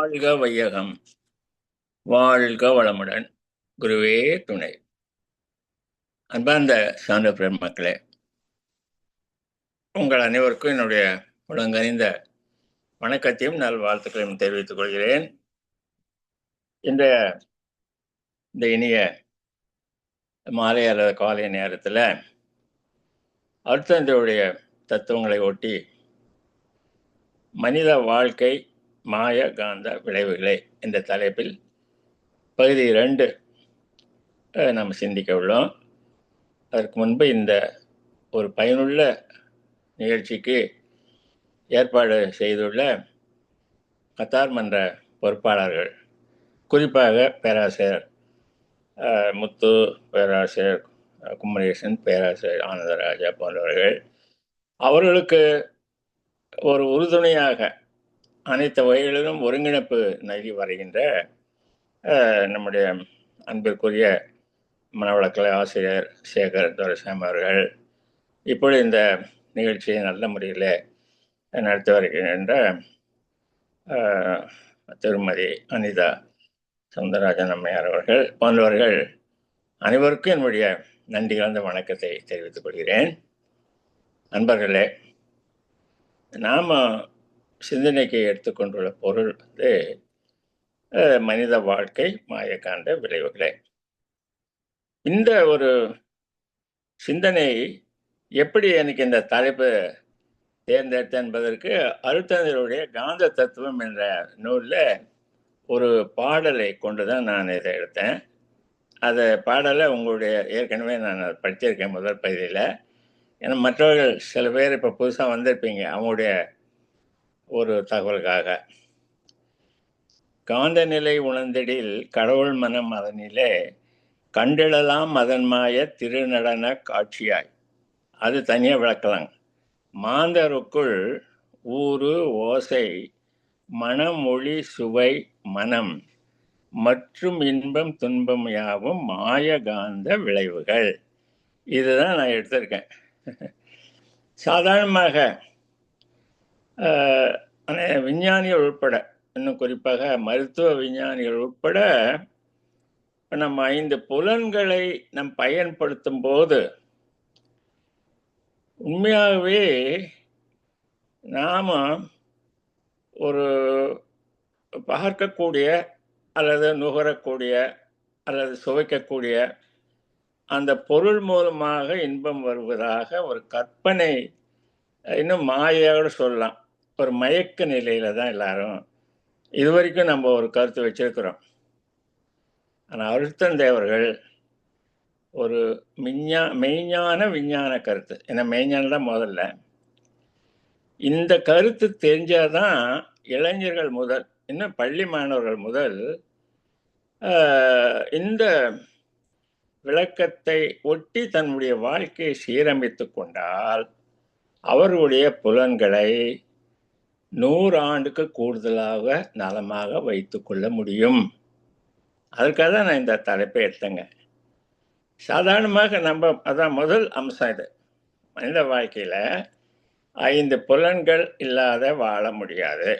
வாழ்க வையகம், வாழ்க வளமுடன். குருவே துணை. அன்பார்ந்த சான்ற பெருமக்களே, உங்கள் அனைவருக்கும் என்னுடைய உலகறிந்த வணக்கத்தையும் நல்வாழ்த்துக்களையும் தெரிவித்துக் கொள்கிறேன். இந்த இனிய மாலை அல்லது காலை நேரத்தில் அருட்தந்தையுடைய தத்துவங்களை ஒட்டி மனித வாழ்க்கை மாய காந்த விளைவுகளே என்ற தலைப்பில் பகுதி 2 நாம் சிந்திக்க உள்ளோம். அதற்கு முன்பு இந்த ஒரு பயனுள்ள நிகழ்ச்சிக்கு ஏற்பாடு செய்துள்ள கத்தார் மன்ற பொறுப்பாளர்கள், குறிப்பாக பேராசிரியர் முத்து, பேராசிரியர் குமரேசன், பேராசிரியர் ஆனந்தராஜா போன்றவர்கள், அவர்களுக்கு ஒரு உறுதுணையாக அனைத்து வகைகளிலும் ஒருங்கிணைப்பு நல்கி வருகின்ற நம்முடைய அன்பிற்குரிய மனவளக்கலை ஆசிரியர் சேகர் துரைசாமி அவர்கள் இப்பொழுது இந்த நிகழ்ச்சியை நல்ல முறையில் நடத்தி வருகின்ற திருமதி அனிதா சவுந்தரராஜன் அம்மையார் அவர்கள் போன்றவர்கள் அனைவருக்கும் என்னுடைய நன்றி கலந்த வணக்கத்தை தெரிவித்துக் கொள்கிறேன். நண்பர்களே, நாம் சிந்தனைக்கு எடுத்துக்கொண்டுள்ள பொருள் மனித வாழ்க்கை மாயக்காண்ட விளைவுகளே. இந்த ஒரு சிந்தனை எப்படி எனக்கு இந்த தலைப்பு தேர்ந்தெடுத்த என்பதற்கு அருட்தந்தையுடைய காந்த தத்துவம் என்ற நூலில் ஒரு பாடலை கொண்டுதான் நான் இதை எடுத்தேன். அந்த பாடலை உங்களுடைய ஏற்கனவே நான் படிச்சிருக்கேன் முதல் பகுதியில். ஏன்னா மற்றவர்கள் சில பேர் இப்போ புதுசாக வந்திருப்பீங்க, அவங்களுடைய ஒரு தகவலுக்காக. காந்த நிலை உணர்ந்திடில் கடவுள் மனம் அதனிலே கண்டிடலாம் அதன் மாய திருநடன காட்சியாய். அது தனியாக விளக்கலாம். மாந்தருக்குள் ஊறு ஓசை மனம் ஒளி சுவை மனம் மற்றும் இன்பம் துன்பம் யாவும் மாயகாந்த விளைவுகள். இதுதான் நான் எடுத்திருக்கேன். சாதாரணமாக விஞ்ஞானிகள் உட்பட, இன்னும் குறிப்பாக மருத்துவ விஞ்ஞானிகள் உட்பட, நம்ம 5 புலன்களை நம் பயன்படுத்தும் போது உண்மையாகவே நாம் ஒரு பார்க்கக்கூடிய அல்லது நுகரக்கூடிய அல்லது சுவைக்கக்கூடிய அந்த பொருள் மூலமாக இன்பம் வருவதாக ஒரு கற்பனை, இன்னும் மாயோடு சொல்லலாம், ஒரு மயக்க நிலையில தான் எல்லாரும் இதுவரைக்கும் நம்ம ஒரு கருத்து வச்சிருக்கிறோம். ஆனால் அருட்தந்தை அவர்கள் ஒரு மெய்ஞான விஞ்ஞான கருத்து, ஏன்னா மெய்ஞானம் தான் முதல்ல. இந்த கருத்து தெரிஞ்சாதான் இளைஞர்கள் முதல், இன்னும் பள்ளி மாணவர்கள் முதல் இந்த விளக்கத்தை ஒட்டி தன்னுடைய வாழ்க்கையை சீரமைத்து கொண்டால் அவர்களுடைய புலன்களை 100 ஆண்டுக்கு கூடுதலாக நலமாக வைத்து கொள்ள முடியும். அதற்காக தான் நான் இந்த தலைப்பை எடுத்தேங்க. சாதாரணமாக நம்ம, அதான் முதல் அம்சம் இது, மனித வாழ்க்கையில் 5 புலன்கள் இல்லாத வாழ முடியாது.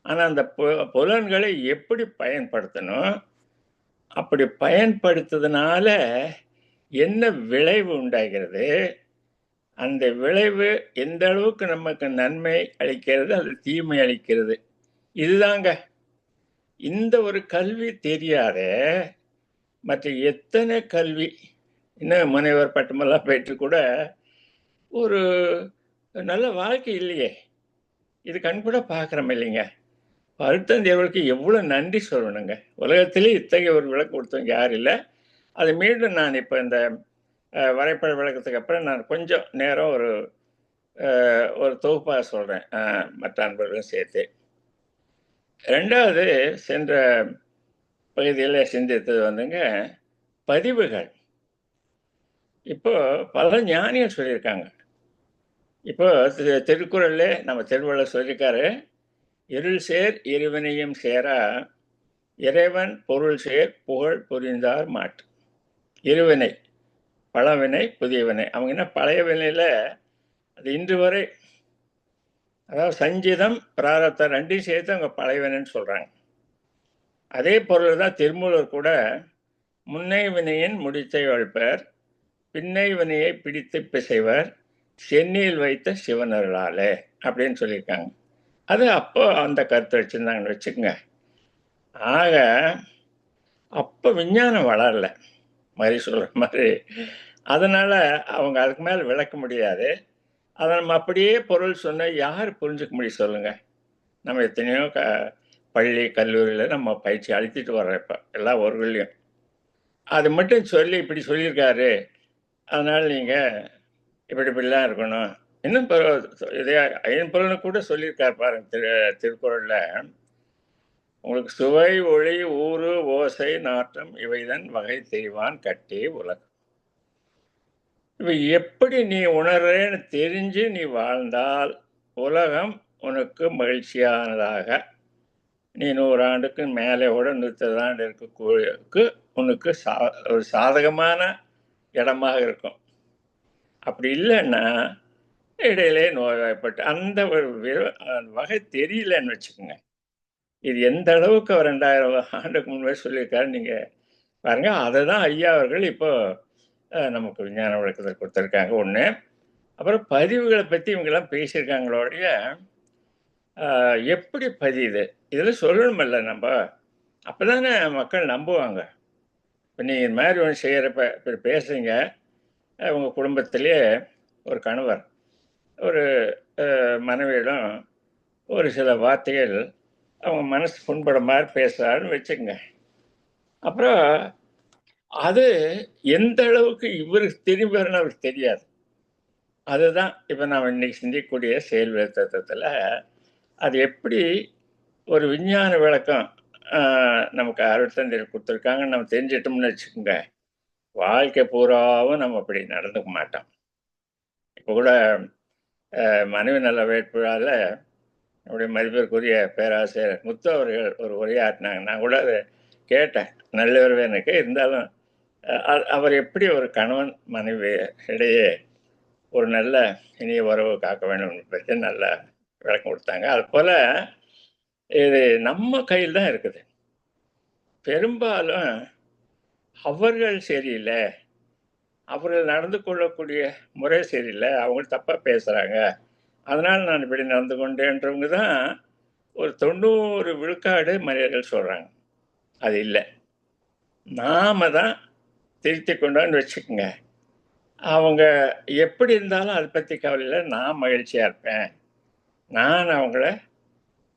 ஆனால் அந்த புலன்களை எப்படி பயன்படுத்தணும், அப்படி பயன்படுத்துறதுனால என்ன விளைவு உண்டாகிறது, அந்த விளைவு எந்த அளவுக்கு நமக்கு நன்மை அளிக்கிறது அது தீமை அளிக்கிறது, இதுதாங்க. இந்த ஒரு கல்வி தெரியாத மற்ற எத்தனை கல்வி, இன்னும் முனைவர் பட்டமெல்லாம் பெற்று கூட ஒரு நல்ல வாழ்க்கை இல்லையே. இது கண்கூட பார்க்குறோம் இல்லைங்க. அருட்தந்தையவர்களுக்கு எவ்வளோ நன்றி சொல்லணுங்க. உலகத்திலே இத்தகைய ஒரு விளக்கம் கொடுத்தவங்க யாரும் இல்லை. அது மீண்டும் நான் இப்போ இந்த வரைபட விளக்கத்துக்கு அப்புறம் நான் கொஞ்சம் நேரம் ஒரு தொகுப்பாக சொல்கிறேன், மற்ற அன்பர்களும் சேர்த்து. 2வது, சென்ற பகுதியில் சிந்தித்தது பதிவுகள். இப்போ பல ஞானிகள் சொல்லியிருக்காங்க. இப்போ திருக்குறள்ல நம்ம திருவள்ளுவர் சொல்லியிருக்காரு, இருள் சேர் இருவினையும் சேரா இறைவன் பொருள் சேர் புகழ் புரிந்தார் மாட்டு. இருவினை, பழவினை புதிய வினை. அவங்க என்ன பழைய வினையில் அது இன்று வரை அதாவது சஞ்சிதம் பிராரத்தம் ரெண்டையும் சேர்த்து அவங்க பழையவனன்னு சொல்றாங்க. அதே பொருள் தான் திருமூலர் கூட முன்னை வினையின் முடித்தை வளர்ப்பர், பின்னை வினையை பிடித்து பிசைவர், சென்னியில் வைத்த சிவனர்களாலே அப்படின்னு சொல்லியிருக்காங்க. அது அப்போ அந்த கருத்தை வச்சிருந்தாங்கன்னு வச்சுக்கோங்க. ஆக அப்போ விஞ்ஞானம் வளரல மாதிரி சொல்ற மாதிரி. அதனால அவங்க அதுக்கு மேல விளக்க முடியாது. அதை நம்ம அப்படியே பொருள் சொன்ன யார் புரிஞ்சுக்க முடியும் சொல்லுங்க? நம்ம எத்தனையோ பள்ளி கல்லூரியில் நம்ம பயிற்சி அளித்துட்டு வர்றோம் இப்போ எல்லா ஊர்கள்லையும். அது மட்டும் சொல்லி இப்படி சொல்லியிருக்காரு, அதனால நீங்கள் இப்படி இப்படிலாம் இருக்கணும். இன்னும் இதே ஐம்பொருள்னு கூட சொல்லியிருக்காரு பாருங்க திருக்குறளில். உங்களுக்கு சுவை ஒளி ஊறு ஓசை நாற்றம் இவைதான் வகை செய்வான் கட்டே உலகம். இவை எப்படி நீ உணர்றேன்னு தெரிஞ்சு நீ வாழ்ந்தால் உலகம் உனக்கு மகிழ்ச்சியானதாக, நீ 100 ஆண்டுக்கு மேலே கூட 130 ஆண்டு இருக்கக்கு உனக்கு ஒரு சாதகமான இடமாக இருக்கும். அப்படி இல்லைன்னா இடையிலே நோய்வாய்ப்பட்டு அந்த ஒரு வகை தெரியலன்னு வச்சுக்கோங்க. இது எந்த அளவுக்கு அவர் 2000 ஆண்டுக்கு முன்பே சொல்லியிருக்காரு நீங்கள் பாருங்க. அதை தான் ஐயா அவர்கள் இப்போ நமக்கு விஞ்ஞான விளக்கத்தில் கொடுத்துருக்காங்க ஒன்று. அப்புறம் பதிவுகளை பற்றி இவங்கெல்லாம் பேசியிருக்காங்களோடைய எப்படி பதியுது இதில் சொல்லணுமில்ல நம்ம, அப்போ தானே மக்கள் நம்புவாங்க. இப்போ நீங்கள் இது மாதிரி ஒன்று செய்கிறப்ப இப்போ பேசுகிறீங்க, உங்கள் குடும்பத்திலே ஒரு கணவர் ஒரு மனைவியிடம் ஒரு சில வார்த்தைகள் அவங்க மனசு புண்பட மாதிரி பேசுகிறாருன்னு வச்சுக்கோங்க. அப்புறம் அது எந்த அளவுக்கு இவருக்கு திரும்பி வரணும் அவருக்கு தெரியாது. அதுதான் இப்போ நாம் இன்னைக்கு சிந்திக்கக்கூடிய செயல் விளக்கத்தில் அது எப்படி ஒரு விஞ்ஞான விளக்கம் நமக்கு அருட்தந்தையர் கொடுத்துருக்காங்கன்னு நம்ம தெரிஞ்சிட்டோம்னு வச்சுக்கோங்க, வாழ்க்கை பூராவும் நம்ம அப்படி நடந்துக்க மாட்டோம். இப்போ கூட மனைவி நல வேட்புழாவில் நம்முடைய மதிப்பிற்குரிய பேராசிரியர் முத்து அவர்கள் ஒரு உரையாற்றினாங்க. நான் கூட அதை கேட்டேன், நல்லவரவே எனக்கு. இருந்தாலும் அவர் எப்படி ஒரு கணவன் மனைவி இடையே ஒரு நல்ல இனிய உறவு காக்க வேண்டும் பற்றி நல்ல விளக்கம் கொடுத்தாங்க. அது போல் இது நம்ம கையில் தான் இருக்குது. பெரும்பாலும் அவர்கள் சரியில்லை, அவர்கள் நடந்து கொள்ளக்கூடிய முறை சரியில்லை, அவங்க தப்பாக பேசுகிறாங்க, அதனால் நான் இப்படி நடந்து கொண்டேன்றவங்க தான் ஒரு 90 விழுக்காடு மனிதர்கள் சொல்கிறாங்க. அது இல்லை, நாம தான் திருத்தி கொண்டோன்னு வச்சுக்கோங்க. அவங்க எப்படி இருந்தாலும் அதை பற்றி கவலை இல்லை, நான் மகிழ்ச்சியாக இருப்பேன், நான்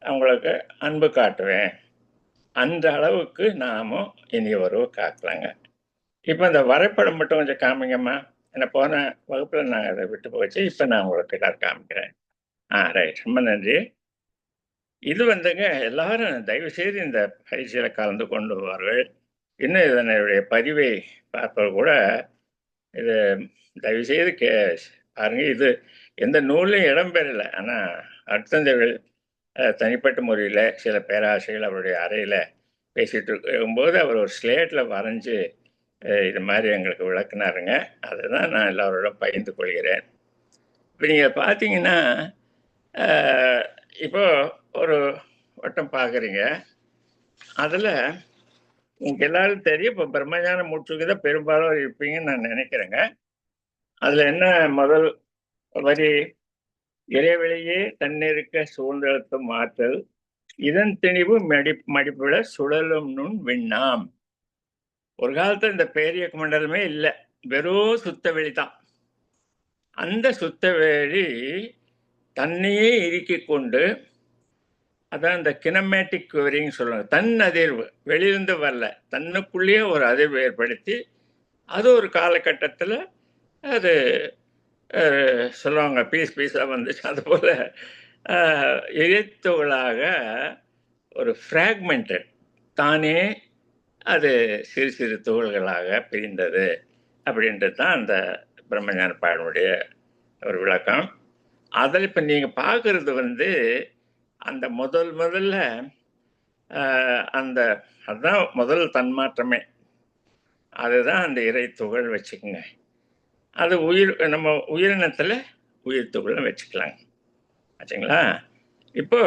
அவங்களுக்கு அன்பு காட்டுவேன், அந்த அளவுக்கு நாமும் இனி உறவு காக்கலாங்க. இப்போ இந்த வரைபடம் மட்டும் கொஞ்சம் காமிங்கம்மா. என்ன போன வகுப்பில் நான் அதை விட்டு போச்சு, இப்போ நான் உங்களுக்கு எல்லாரும் காமிக்கிறேன். ரைட், ரொம்ப நன்றி. இது வந்துங்க எல்லாரும் தயவு செய்து இந்த பயிற்சியில் கலந்து கொண்டுவார்கள். இன்னும் இதனுடைய பதிவை பார்ப்பவர் கூட இது தயவு செய்து பாருங்க. இது எந்த நூலையும் இடம்பெறலை. ஆனால் அருட்தந்தையர்கள் தனிப்பட்ட முறையில் சில பேராசிரியர்கள் அவருடைய அறையில் பேசிகிட்டு இருக்கும்போது அவர் ஒரு ஸ்லேட்டில் வரைஞ்சி இது மாதிரி எங்களுக்கு விளக்குனாருங்க. அதை தான் நான் எல்லோரோடும் பகிர்ந்து கொள்கிறேன். இப்போ நீங்கள் பார்த்தீங்கன்னா இப்போ ஒரு வட்டம் பார்க்குறீங்க, அதில் உங்களுக்கு எல்லாரும் தெரியும். இப்போ பிரம்மஞான மூச்சுக்கு தான் பெரும்பாலும் இருப்பீங்கன்னு நான் நினைக்கிறேங்க. அதில் என்ன முதல் வரி, இறைவெளியே தன்னிருக்க சூழ்ந்தெழுத்தும் ஆற்றல் இதன் திணிவு மடிப்புல சுழலும் நுண் விண்ணாம். ஒரு காலத்துல இந்த பேரியக்க மண்டலமே இல்லை, வெறும் சுத்த வெளி தான். அந்த சுத்த வெளி தன்னையே இறுக்கி கொண்டு, அதான் இந்த கினமேட்டிக் குவரிங் சொல்லுவாங்க, தன் அதிர்வு வெளியிருந்து வரல, தன்னுக்குள்ளேயே ஒரு அதிர்வு ஏற்படுத்தி அது ஒரு காலகட்டத்தில் அது சொல்லுவாங்க பீஸாக வந்துச்சு. அதுபோல் இறைத்துகளாக ஒரு ஃப்ராக்மெண்டட் தானே அது சிறு சிறு துகள்களாக பிரிந்தது அப்படின்றது தான் அந்த பிரம்மஞான பாடனுடைய ஒரு விளக்கம். அதில் இப்போ நீங்கள் பார்க்குறது வந்து அந்த முதல்ல அந்த அதுதான் முதல் தன்மாற்றமே, அதுதான் அந்த இறை துகள் வச்சுக்கோங்க. அது நம்ம உயிரினத்தில் உயிர் துகளை வச்சுக்கலாங்க. ஆச்சுங்களா? இப்போ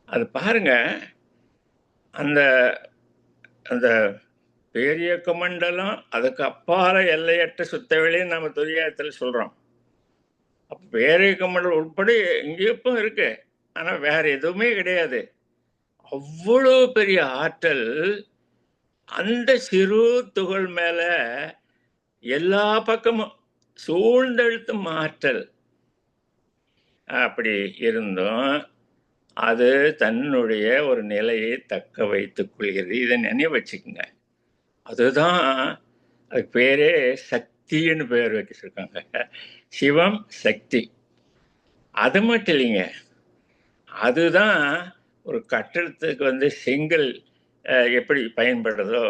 அது பாருங்க, அந்த அந்த பேரியக்க மண்டலம், அதுக்கு அப்பால எல்லையற்ற சுத்தவெளின்னு நம்ம துரியாயத்துல சொல்றோம். அப்ப பேரியக்க மண்டலம் உட்பட எங்கேயப்போ இருக்கு. ஆனா வேற எதுவுமே கிடையாது. அவ்வளோ பெரிய ஆற்றல் அந்த சிறு துகள் மேல எல்லா பக்கமும் சூழ்ந்தெழுத்தும் ஆற்றல். அப்படி இருந்தும், அது தன்னுடைய ஒரு நிலையை தக்க வைத்துக் கொள்கிறது. இத நினைவு வச்சுக்கங்க. அதுதான் அதுக்கு பேரே சக்தின்னு பேர் வச்சிருக்காங்க. சிவம், சக்தி. அது மட்டும் இல்லைங்க. அதுதான் ஒரு கட்டடத்துக்கு செங்கல் எப்படி பயன்படுதோ,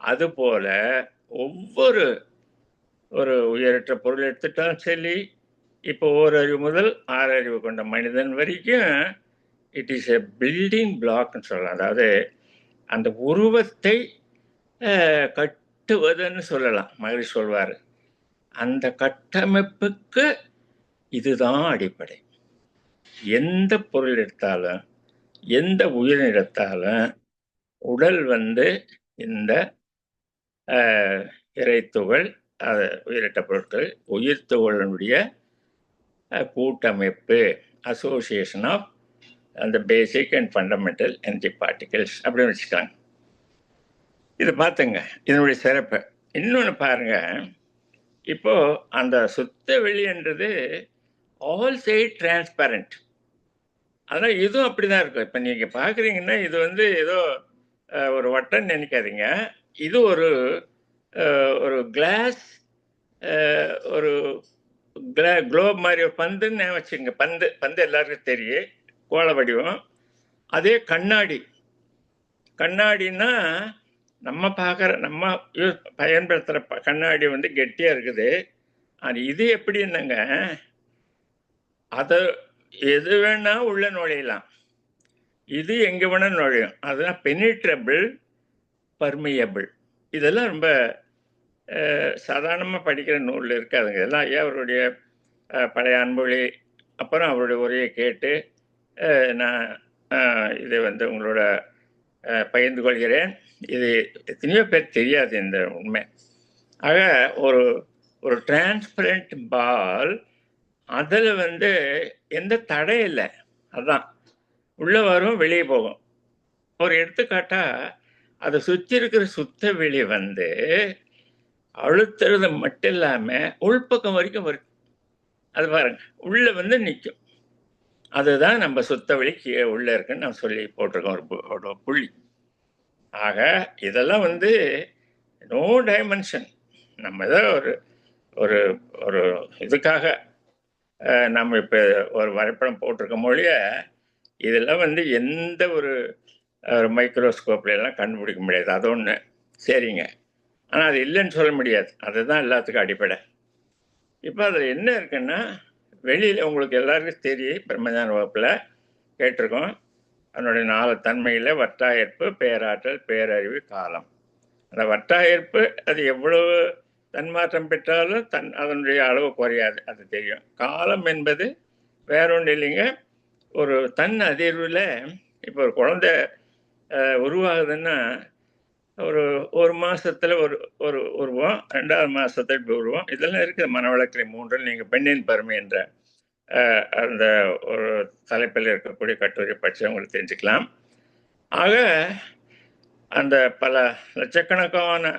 அதுபோல ஒவ்வொரு ஒரு உயிரற்ற பொருள் எடுத்துட்டாலும் சரி, இப்போ ஓரறிவு முதல் ஆறறிவு கொண்ட மனிதன் வரைக்கும் இட் இஸ் எ பில்டிங் பிளாக்னு சொல்லலாம். அதாவது அந்த உருவத்தை கட்டுவதுன்னு சொல்லலாம். மகிழ்ச்சி சொல்வார். அந்த கட்டமைப்புக்கு இதுதான் அடிப்படை. எந்த பொருள் எடுத்தாலும், எந்த உயிரினம் எடுத்தாலும், உடல் இந்த இறைத்துகள், உயிரற்ற பொருட்கள், உயிர் துகளினுடைய கூட்டமைப்பு, அசோசியேஷன் ஆஃப் அந்த பேசிக் அண்ட் ஃபண்டமெண்டல் எனர்ஜி பார்ட்டிகல்ஸ் அப்படின்னு வச்சுக்காங்க. இது பார்த்துங்க, இதனுடைய சிறப்பு. இன்னொன்று பாருங்க, இப்போ அந்த சுத்த வெளின்றது ஆல் சைட் டிரான்ஸ்பரண்ட். ஆனால் இதுவும் அப்படிதான் இருக்கும். இப்போ நீங்க பார்க்குறீங்கன்னா, இது ஏதோ ஒரு வட்டம் நினைக்காதீங்க. இது ஒரு ஒரு கிளாஸ், ஒரு குளோப் மாதிரி ஒரு பந்துன்னு வச்சுங்க. பந்து பந்து எல்லாருக்கும் தெரியும், கோள வடிவம். அதே கண்ணாடி. கண்ணாடின்னா நம்ம பார்க்குற நம்ம பயன்படுத்துகிற கண்ணாடி கெட்டியாக இருக்குது. அது இது எப்படின்னாங்க, அதை எது வேணா உள்ள நுழையலாம். இது எங்கே வேணா நுழையும். அதுதான் பெனிட்ரபிள், பர்மியபிள். இதெல்லாம் ரொம்ப சாதாரணமாக படிக்கிற நூலில் இருக்காதுங்க. இதெல்லாம் ஐயா அவருடைய பழைய அன்பொழி, அப்புறம் அவருடைய உரையை கேட்டு நான் இதை உங்களோட பகிர்ந்து கொள்கிறேன். இது எத்தனையோ பேர் தெரியாது இந்த உண்மை. ஆக ஒரு ஒரு டிரான்ஸ்பரண்ட் பால், அதில் எந்த தடை இல்லை. அதுதான் உள்ளே வரும், வெளியே போகும். ஒரு எடுத்துக்காட்டா, அதை சுற்றி இருக்கிற சுத்த வெளி அழுத்துறது மட்டும் இல்லாமல் உள்பக்கம் வரைக்கும் வரும். அது பாருங்க, உள்ள நிற்கும். அதுதான் நம்ம சுத்த வெளி உள்ள இருக்குன்னு நான் சொல்லி போட்டிருக்கோம் ஒரு புள்ளி. ஆக இதெல்லாம் நோ டைமென்ஷன். நம்ம ஏதோ ஒரு ஒரு ஒரு இதுக்காக நம்ம இப்போ ஒரு வரைபடம் போட்டிருக்க மொழிய, இதெல்லாம் எந்த ஒரு மைக்ரோஸ்கோப்லாம் கண்டுபிடிக்க முடியாது. அது ஒன்று சரிங்க. ஆனால் அது இல்லைன்னு சொல்ல முடியாது. அதுதான் எல்லாத்துக்கும் அடிப்படை. இப்போ அதில் என்ன இருக்குன்னா, வெளியில் உங்களுக்கு எல்லாருக்கும் தெரியும், பிரம்மஞான வகுப்பில் கேட்டிருக்கோம். அதனுடைய 4 தன்மையில் வட்டாயற்பு, பேராற்றல், பேரறிவு, காலம். அந்த வட்டாயற்பு அது எவ்வளவு தன்மாற்றம் பெற்றாலும் அதனுடைய அளவு குறையாது, அது தெரியும். காலம் என்பது வேற ஒன்றும் இல்லைங்க, ஒரு தன் அதிர்வில். இப்போ ஒரு குழந்தை உருவாகுதுன்னா, ஒரு மாசத்துல ஒரு உருவம், 2வது மாசத்துல இப்படி உருவம், இதெல்லாம் இருக்குது மனவளக்கலை 3 நீங்கள் பெண்ணின் பருமை என்ற அந்த ஒரு தலைப்பில் இருக்கக்கூடிய கட்டுரை படித்து உங்களுக்கு தெரிஞ்சுக்கலாம். ஆக அந்த பல லட்சக்கணக்கான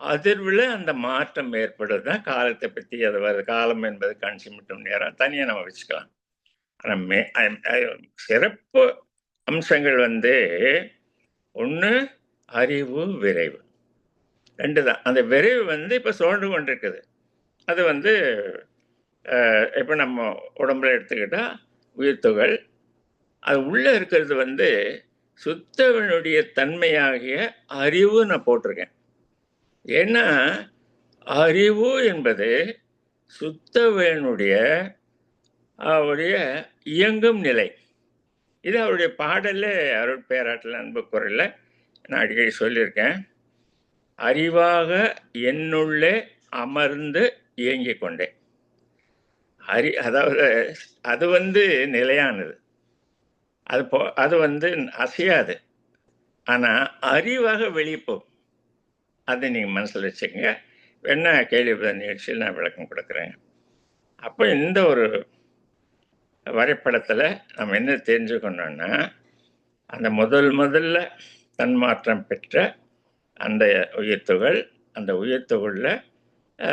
அதிர்வில் அந்த மாற்றம் ஏற்படுது தான் காலத்தை பற்றி. அது வருது. காலம் என்பது கண் சிமிட்டும் நேரம், தனியாக நம்ம வச்சுக்கலாம். ஆனால் சிறப்பு அம்சங்கள் ஒன்று அறிவு, விரைவு. 2 தான். அந்த விரைவு இப்போ சுழன்று கொண்டிருக்குது. அது இப்போ நம்ம உடம்புல எடுத்துக்கிட்டால் உயிர்த்துகள், அது உள்ளே இருக்கிறது சுத்தவனுடைய தன்மையாகிய அறிவு நான் போட்டிருக்கேன். ஏன்னா அறிவு என்பது சுத்தவனுடைய அவருடைய இயங்கும் நிலை. இது அவருடைய பாடல்ல அருள் பேராற்றல் அன்பு குரல்ல நான் அடிக்கடி சொல்லியிருக்கேன். அறிவாக என்னுள்ளே அமர்ந்து இயங்கிக் கொண்டேன். அதாவது அது நிலையானது. அது அசையாது. ஆனா அறிவாக வெளிய போகும். அத நீங்க மனசுல வச்சுக்கங்க. வேணா கேள்வி பதில் நிகழ்ச்சியில் நான் விளக்கம் குடுக்குறேன். அப்ப இந்த ஒரு வரைபடத்துல நம்ம என்ன தெரிஞ்சுக்கணும்னா, அந்த முதல்ல தன்மாற்றம் பெற்ற அந்த உயிர்த்துகள், அந்த உயிர்த்துகள்ல அ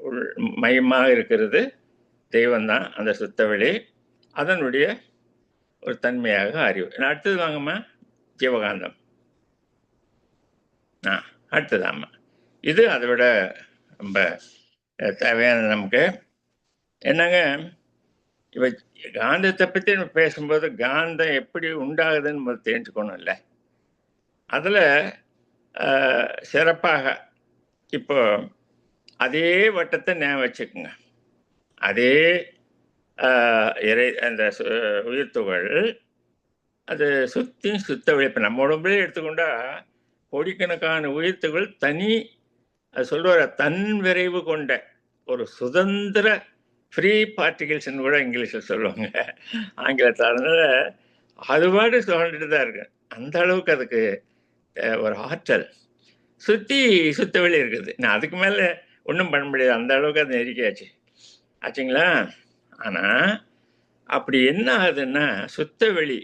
உள் மையமாக இருக்கிறது தெய்வம் தான், அந்த சுத்தவெளி. அதனுடைய ஒரு தன்மையாக அறிவு. அடுத்தது வாங்கம்மா, ஜீவகாந்தம். ஆ அடுத்தது ஆமா. இது அதை விட ரொம்ப தேவையானது நமக்கு. என்னங்க, இப்ப காந்தத்தை பத்தி நம்ம பேசும்போது, காந்தம் எப்படி உண்டாகுதுன்னு நம்ம தெரிஞ்சுக்கணும்ல. அதுல சிறப்பாக இப்போ அதே வட்டத்தை ஞாபகம் வச்சுக்கோங்க. அதே அந்த உயிர் துகள் அது சுத்த விளைப்பு. நம்ம உடம்புலேயே எடுத்துக்கொண்டா கோடிக்கணக்கான உயிர் துகள் தனி, அது சொல்லுவார தன் விரைவு கொண்ட ஒரு சுதந்திர ஃப்ரீ பார்ட்டிகிள்ஸ்ன்னு கூட இங்கிலீஷில் சொல்லுவாங்க, ஆங்கிலத்தில். அதனால அது பாட்டு சொல்லிட்டு தான் இருக்கு. அந்த அளவுக்கு அதுக்கு ஒரு ஆற்றல் சுத்த வெளி இருக்குது. நான் அதுக்கு மேலே ஒன்றும் பண்ண முடியாது. அந்த அளவுக்கு அது நெருக்கியாச்சு ஆச்சுங்களா. ஆனால் அப்படி என்ன ஆகுதுன்னா, சுத்த வெளி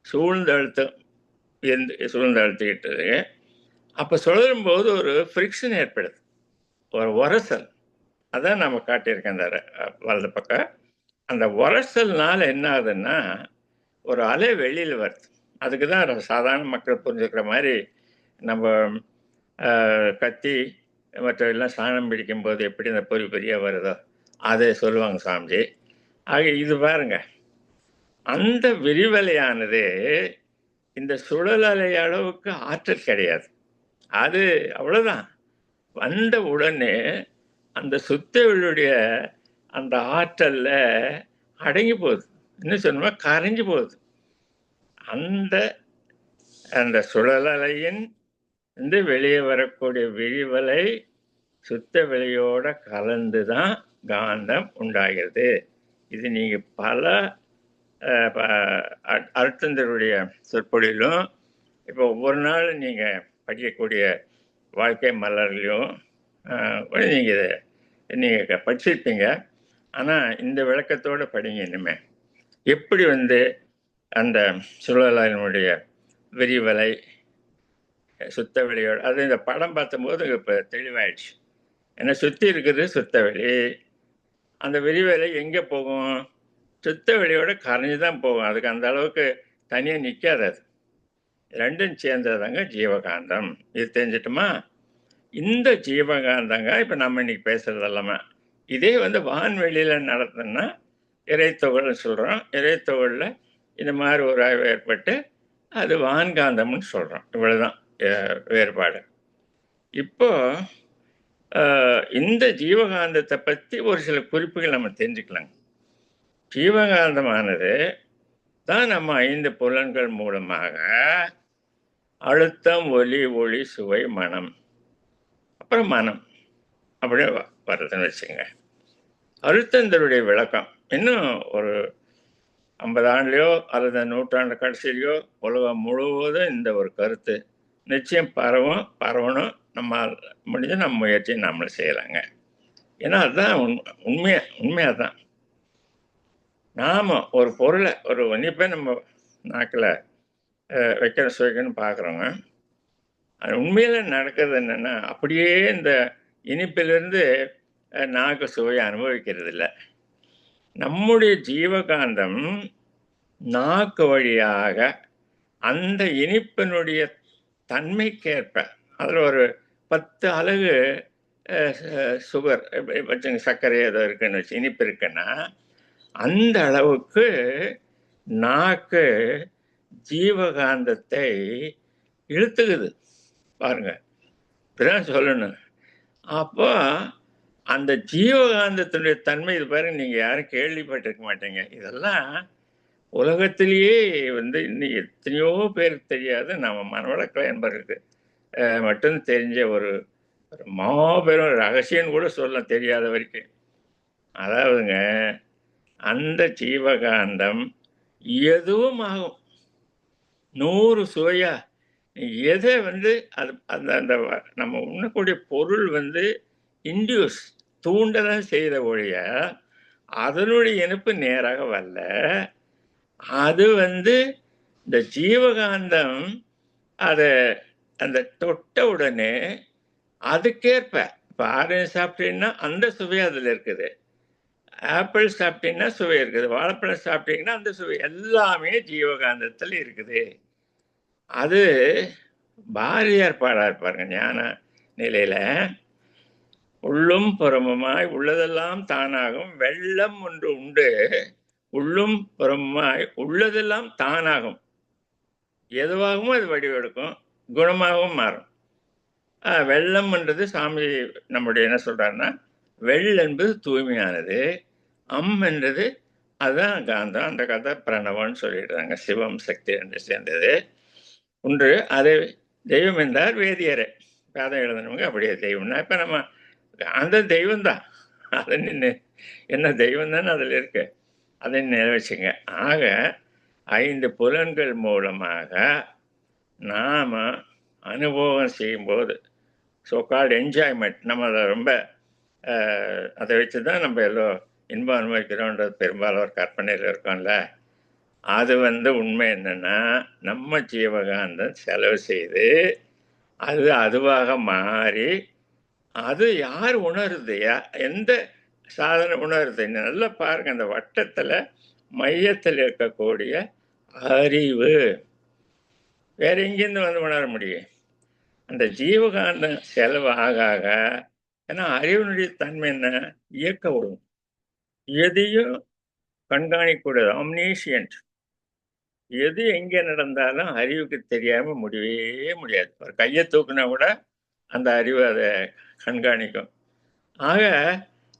சூழ்ந்த அழுத்தம் சூழ்ந்த அழுத்திக்கிட்டது. அப்போ சுழலும் போது ஒரு ஃப்ரிக்ஷன் ஏற்படுது, ஒரு உரசல். அதான் நம்ம காட்டியிருக்கேன் அந்த வலது பக்கம். அந்த உரசல்னால என்ன ஆகுதுன்னா, ஒரு அலை வெளியில் வருது. அதுக்கு தான் சாதாரண மக்கள் புரிஞ்சுக்கிற மாதிரி நம்ம கத்தி மற்றவெல்லாம் சாணம் பிடிக்கும் போது எப்படி அந்த பொறி பொறியாக வருதோ அதை சொல்லுவாங்க சாமிஜி. ஆக இது பாருங்க, அந்த விரிவலையானது இந்த சுழல் அலை அளவுக்கு ஆற்றல் கிடையாது. அது அவ்வளோதான். வந்த உடனே அந்த சுத்தவெளியுடைய அந்த ஆற்றல்ல அடங்கி போகுது. இன்னும் சொன்னோம்னா கரைஞ்சு போகுது. அந்த அந்த சுழல் அலையின் வெளியே வரக்கூடிய விரிவலை சுத்த வெளியோட கலந்து தான் காந்தம் உண்டாகிறது. இது நீங்க பல அருட்தந்தருடைய சொற்பொழிலும் இப்போ ஒவ்வொரு நாள் நீங்க படிக்கக்கூடிய வாழ்க்கை மலர்லையும் நீங்க இதை நீங்க படிச்சிருப்பீங்க. ஆனா இந்த விளக்கத்தோட படிங்க. இனிமே எப்படி அந்த சுழலினுடைய விரிவலை சுத்த வெளியோட அது இந்த படம் பார்த்தபோது இப்போ தெளிவாயிடுச்சு. ஏன்னா சுற்றி இருக்கிறது சுத்த வெளி. அந்த விரிவலை எங்கே போகும்? சுத்த வெளியோட கரைஞ்சு தான் போகும். அதுக்கு அந்த அளவுக்கு தனியாக நிற்காது. அது ரெண்டும் சேர்ந்ததாங்க ஜீவகாந்தம். இது தெரிஞ்சிட்டுமா? இந்த ஜீவகாந்தங்க இப்போ நம்ம இன்னைக்கு பேசுறது எல்லாமே இதே வான்வெளியில் நடத்துனா இறைத்தொகள்னு சொல்கிறோம். இறைத்தொகலில் இந்த மாதிரி ஒரு ஆய்வு ஏற்பட்டு அது வான்காந்தம்னு சொல்கிறோம். இவ்வளவுதான் வேறுபாடு. இப்போ இந்த ஜீவகாந்தத்தை பற்றி ஒரு சில குறிப்புகள் நம்ம தெரிஞ்சுக்கலாங்க. ஜீவகாந்தமானது தான் நம்ம 5 புலன்கள் மூலமாக அழுத்தம், ஒலி, ஒளி, சுவை, மனம், அப்புறம் மனம் அப்படியே வருதுன்னு வச்சுங்க. அழுத்தந்தருடைய விளக்கம் இன்னும் ஒரு 50 ஆண்டுலையோ அல்லது நூற்றாண்டு கடைசியிலையோ உலகம் முழுவதும் இந்த ஒரு கருத்து நிச்சயம் பரவணும். நம்ம முடிஞ்ச நம்ம முயற்சியை நம்மளும் செய்யலாங்க. ஏன்னா அதுதான் உண்மையாக தான். நாம் ஒரு பொருளை ஒரு இனிப்பை நம்ம நாக்கில் வைக்கிற சுவைக்குன்னு பார்க்குறோங்க. அது உண்மையில் நடக்கிறது என்னென்னா, அப்படியே இந்த இனிப்பிலிருந்து நாக்கு சுவையை அனுபவிக்கிறது இல்லை. நம்முடைய ஜீவகாந்தம் நாக்கு வழியாக அந்த இனிப்பினுடைய தன்மைக்கேற்ப அதில் ஒரு 10 அலகு சுகர் வச்சுங்க, சர்க்கரை ஏதோ இருக்குன்னு வச்சு இனிப்பு இருக்குன்னா அந்த அளவுக்கு நாக்கு ஜீவகாந்தத்தை இழுத்துக்குது பாருங்க. இப்படிதான் சொல்லணும். அப்போ அந்த ஜீவகாந்தத்தினுடைய தன்மை இது பாருங்க, நீங்க யாரும் கேள்விப்பட்டிருக்க மாட்டீங்க. இதெல்லாம் உலகத்திலேயே இன்னும் எத்தனையோ பேருக்கு தெரியாது. நம்ம மனவளக்கலை என்பதற்கு மட்டும் தெரிஞ்ச ஒரு மாபெரும் ரகசியம் கூட சொல்ல தெரியாத வரைக்கும். அதாவதுங்க, அந்த ஜீவகாந்தம் எதுவும் ஆகும். 100 சுவையா எதை அது அந்த அந்த நம்ம உண்ணக்கூடிய பொருள் இன்டியூஸ் தூண்டதான் செய்த ஒழிய அதனுடைய இனிப்பு நேராக வரல. அது இந்த ஜீவகாந்தம் அதை அந்த தொட்ட உடனே அதுக்கேற்ப இப்போ ஆரஞ்சு சாப்பிட்டீங்கன்னா அந்த சுவை அதில் இருக்குது, ஆப்பிள் சாப்பிட்டீங்கன்னா சுவை இருக்குது, வாழைப்பழம் சாப்பிட்டீங்கன்னா அந்த சுவை எல்லாமே ஜீவகாந்தத்தில் இருக்குது. அது பாரதியார் பாடார் பாருங்க ஞான நிலையில, உள்ளும் புறமுமாய் உள்ளதெல்லாம் தானாகும் வெள்ளம் ஒன்று உண்டு, உள்ளும் புறமுமாய் உள்ளதெல்லாம் தானாகும், எதுவாகவும் அது வடிவெடுக்கும், குணமாகவும் மாறும். வெள்ளம்ன்றது சாமி நம்முடைய என்ன சொல்றாருன்னா, வெள் என்பது தூய்மையானது, என்றது அதுதான் காந்தம், அந்த கதை பிரணவம்னு சொல்லிடுறாங்க, சிவம் சக்தி என்று சேர்ந்தது ஒன்று. அதை தெய்வம் என்றார் வேதியரை, வேதம் எழுதினவங்க அப்படியே தெய்வம்னா. இப்போ நம்ம அந்த தெய்வம் தான், அதை என்ன தெய்வம் தானே அதில் இருக்கு, அதை நிறைவேச்சுங்க. ஆக 5 புலன்கள் மூலமாக நாம் அனுபவம் செய்யும்போது சோகால்டு என்ஜாய்மெண்ட், நம்ம அதை ரொம்ப அதை வச்சு தான் நம்ம எல்லோரும் இன்பம் அனுபவிக்கிறோன்றது பெரும்பாலும் ஒரு கற்பனையில் இருக்கோம்ல. அது உண்மை என்னன்னா, நம்ம ஜீவகாந்தம் செலவு செய்து அது அதுவாக மாறி, அது யார் உணருது, எந்த சாதனை உணருது? நல்லா பாருங்க, அந்த வட்டத்தில் மையத்தில் இருக்கக்கூடிய அறிவு வேற எங்கேருந்து உணர முடியும்? அந்த ஜீவகாந்தம் செலவு ஆக ஆக, ஏன்னா அறிவினுடைய தன்மை என்ன, இயக்க விடும், எதையும் கண்காணிக்கூடாது, ஆம்னீஷியன்ட். எது எங்கே நடந்தாலும் அறிவுக்கு தெரியாம முடியவே முடியாது. ஒரு கையை தூக்குனா கூட அந்த அறிவு அதை கண்காணிக்கும். ஆக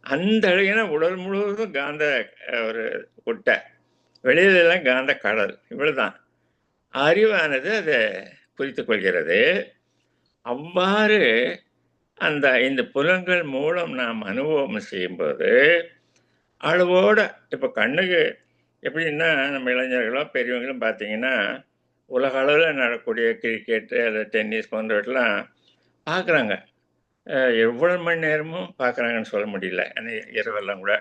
அந்த ஏன்னா உடல் முழுவதும் காந்த ஒரு குட்டை, வெளியிலெல்லாம் காந்த கடல், இவ்வளவுதான். அறிவானது அதை குறித்து கொள்கிறது. அவ்வாறு அந்த 5 புலன்கள் மூலம் நாம் அனுபவம் செய்யும்போது அளவோட, இப்போ கண்ணுக்கு எப்படின்னா, நம்ம இளைஞர்களோ பெரியவங்களும் பார்த்தீங்கன்னா, உலக அளவில் நடக்கக்கூடிய கிரிக்கெட்டு அல்லது டென்னிஸ் போன்றவற்றெல்லாம் பார்க்குறாங்க. எவ்வளோ மணி நேரமும் பார்க்குறாங்கன்னு சொல்ல முடியல, இரவெல்லாம் கூட.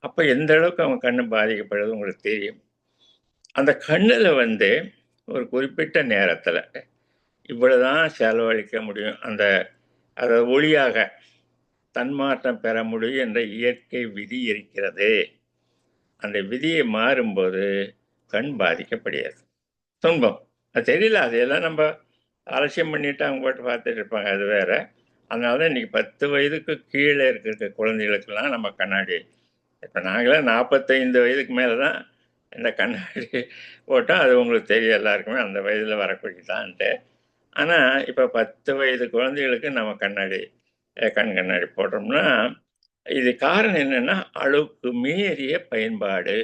அப்போ எந்த அளவுக்கு அவங்க கண்ணு பாதிக்கப்படுது உங்களுக்கு தெரியும். அந்த கண்ணில் ஒரு குறிப்பிட்ட நேரத்தில் இவ்வளவுதான் செலவழிக்க முடியும், அதை ஒளியாக தன்மாற்றம் பெற முடியும் என்ற இயற்கை விதி இருக்கிறது. அந்த விதியை மாறும்போது கண் பாதிக்கப்படுகிறது. துன்பம் அது தெரியல, அதையெல்லாம் நம்ம அலட்சியம் பண்ணிட்டு அவங்க போட்டு பார்த்துட்டு இருப்பாங்க, அது வேற. அதனால தான் இன்றைக்கி 10 வயதுக்கு கீழே இருக்கிற குழந்தைகளுக்கெல்லாம் நம்ம கண்ணாடி, இப்போ நாங்களாம் 45 வயதுக்கு மேலே தான் இந்த கண்ணாடி போட்டால் அது உங்களுக்கு தெரியும் எல்லாருக்குமே, அந்த வயதில் வரக்கூடியதான்ட்டு. ஆனால் இப்போ 10 வயது குழந்தைகளுக்கு நம்ம கண் கண்ணாடி போடுறோம்னா, இது காரணம் என்னென்னா அளவுக்கு மீறிய பயன்பாடு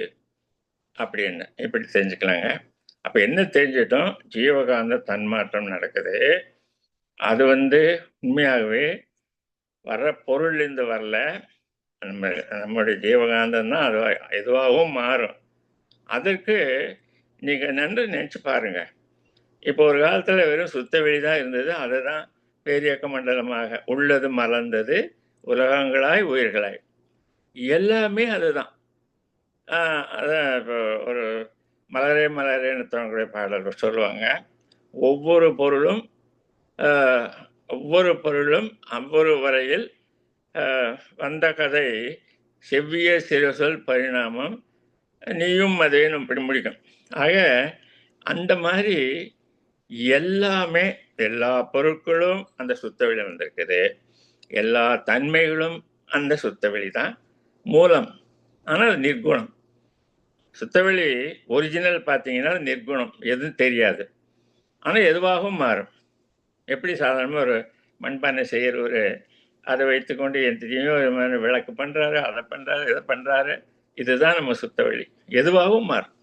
அப்படின்னு இப்படி தெரிஞ்சுக்கலாங்க. அப்போ என்ன தெரிஞ்சிட்டோம், ஜீவகாந்த தன்மாற்றம் நடக்குது. அது உண்மையாகவே வர்ற பொருள்லேருந்து வரல, நம்முடைய ஜீவகாந்தம் தான் அது எதுவாகவும் மாறும். அதற்கு நீங்கள் நன்று நினச்சி பாருங்க. இப்போ ஒரு காலத்தில் வெறும் சுத்த வெளி தான் இருந்தது, அதை தான் பேரியக்க மண்டலமாக உள்ளது மலர்ந்தது உலகங்களாய் உயிர்களாய், எல்லாமே அதுதான். அதான் இப்போ ஒரு மலரே மலரேன்னு தோன்றக்கூடிய பாடல்கள் சொல்லுவாங்க. ஒவ்வொரு பொருளும் அவ்வொரு வரையில் வந்த கதை செவ்விய சிறுசொல் பரிணாமம் நீயும் அதேனும் இப்படி முடிக்கும். ஆக அந்த மாதிரி எல்லாமே, எல்லா பொருட்களும் அந்த சுத்தவெளி வந்திருக்குது, எல்லா தன்மைகளும் அந்த சுத்தவெளி தான் மூலம். ஆனால் நிர்குணம். சுத்தவெளி ஒரிஜினல் பார்த்தீங்கன்னா நிர்குணம், எதுவும் தெரியாது, ஆனால் எதுவாகவும் மாறும். எப்படி சாதாரணமாக ஒரு மண்பானை செய்கிறவர் அதை வைத்துக்கொண்டு எத்தையும் விளக்கு பண்ணுறாரு, அதை பண்ணுறாரு, இதை பண்ணுறாரு, இதுதான் நம்ம சுத்தவெளி, எதுவாகவும் மாறும்.